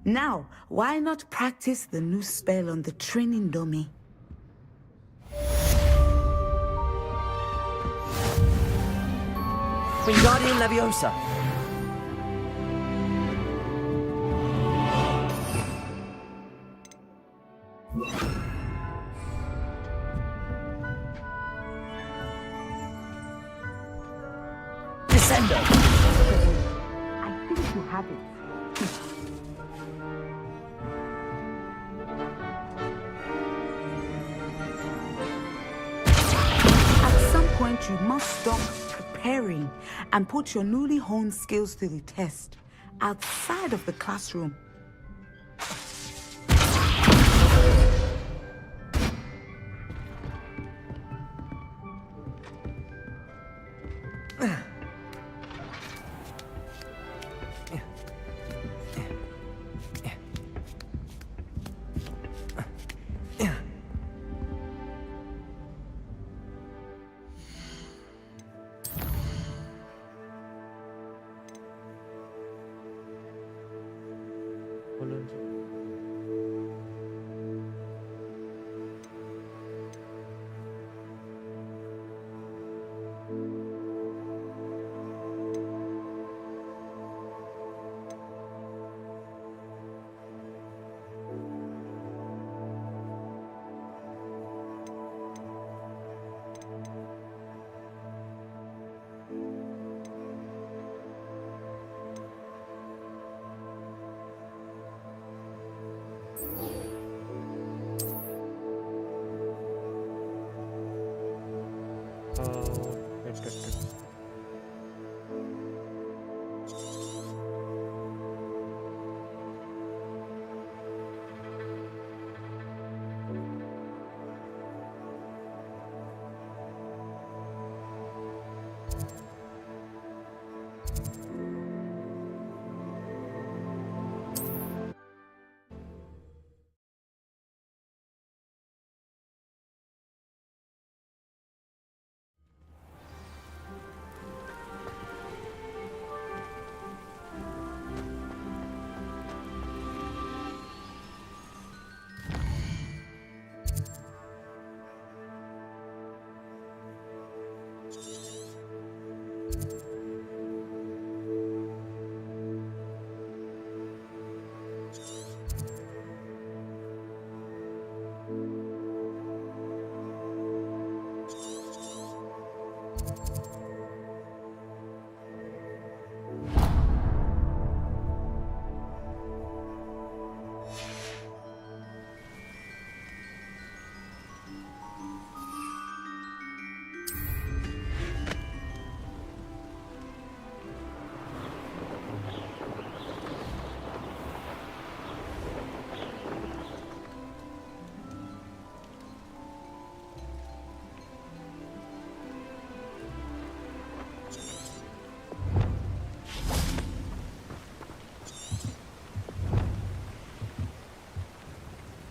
Now, why not practice the new spell on the training dummy? Wingardium Leviosa. Descendo. I think you have it. At some point, you must stop preparing and put your newly honed skills to the test outside of the classroom.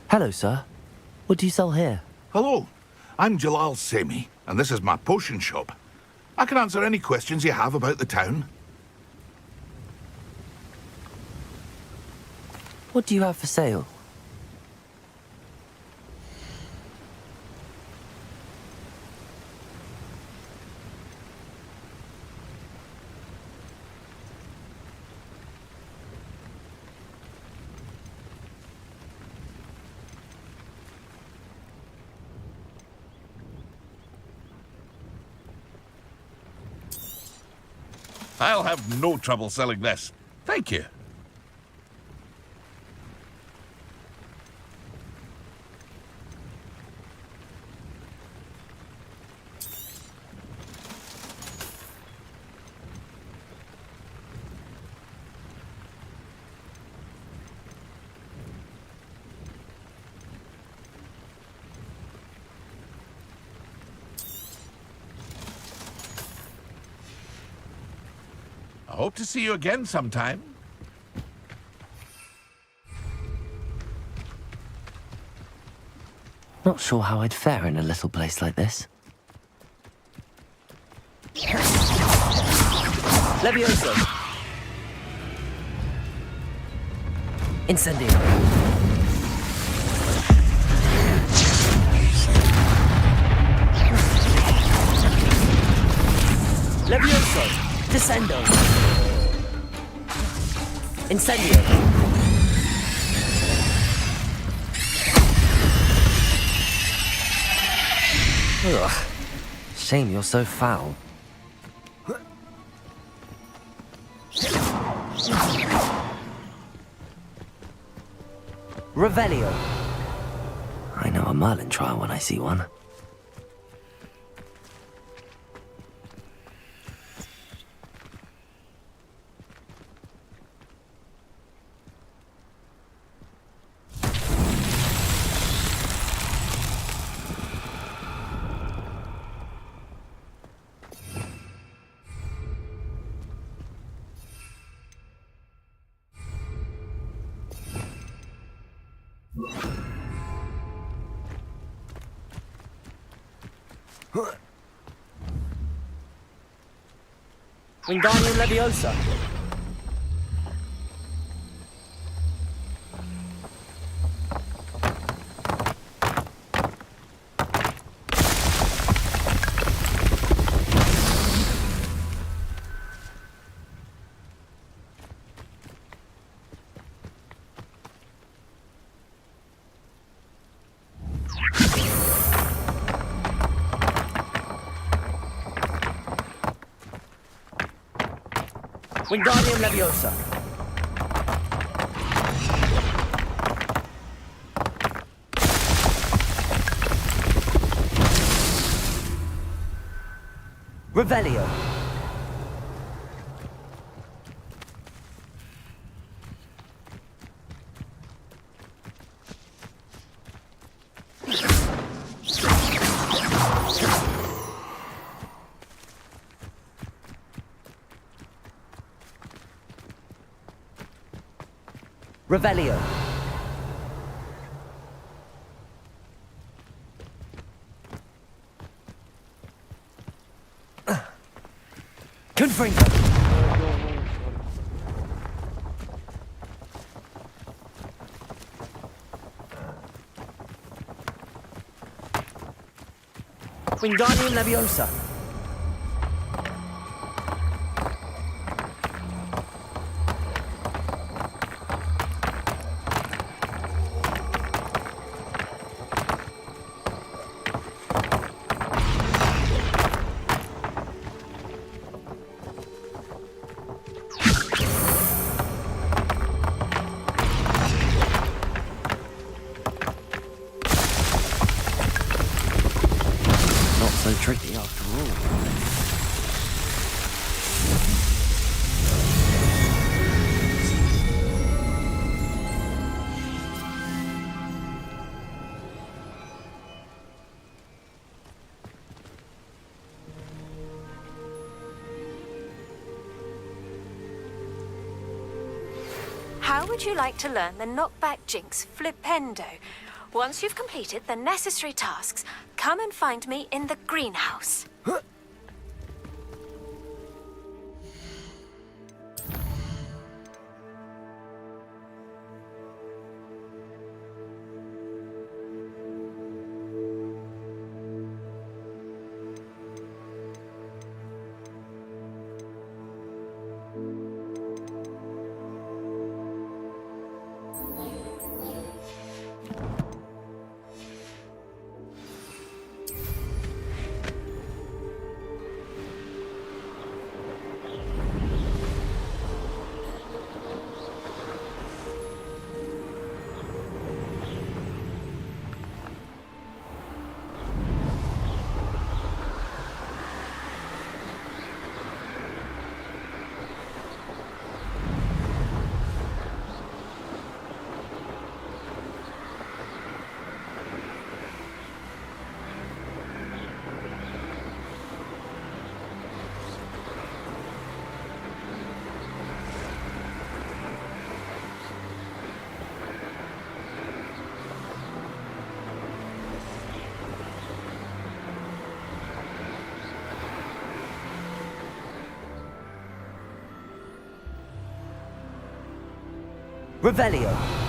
Hello, sir. What do you sell here? Hello, I'm Jalal Semi, and this is my potion shop. I can answer any questions you have about the town. What do you have for sale? I'll have no trouble selling this. Thank you. I hope to see you again sometime. Not sure how I'd fare in a little place like this. Levioso! Incendio! Levioso! Descendo! Incendio! Ugh. Shame you're so foul. Revelio. I know a Merlin trial when I see one. Wingardium Leviosa. Wingardium Leviosa. Revelio. Revelio. Confringo. Wingardium Leviosa. So tricky after all. How would you like to learn the knockback jinx Flipendo? Once you've completed the necessary tasks, come and find me in the greenhouse. Revelio.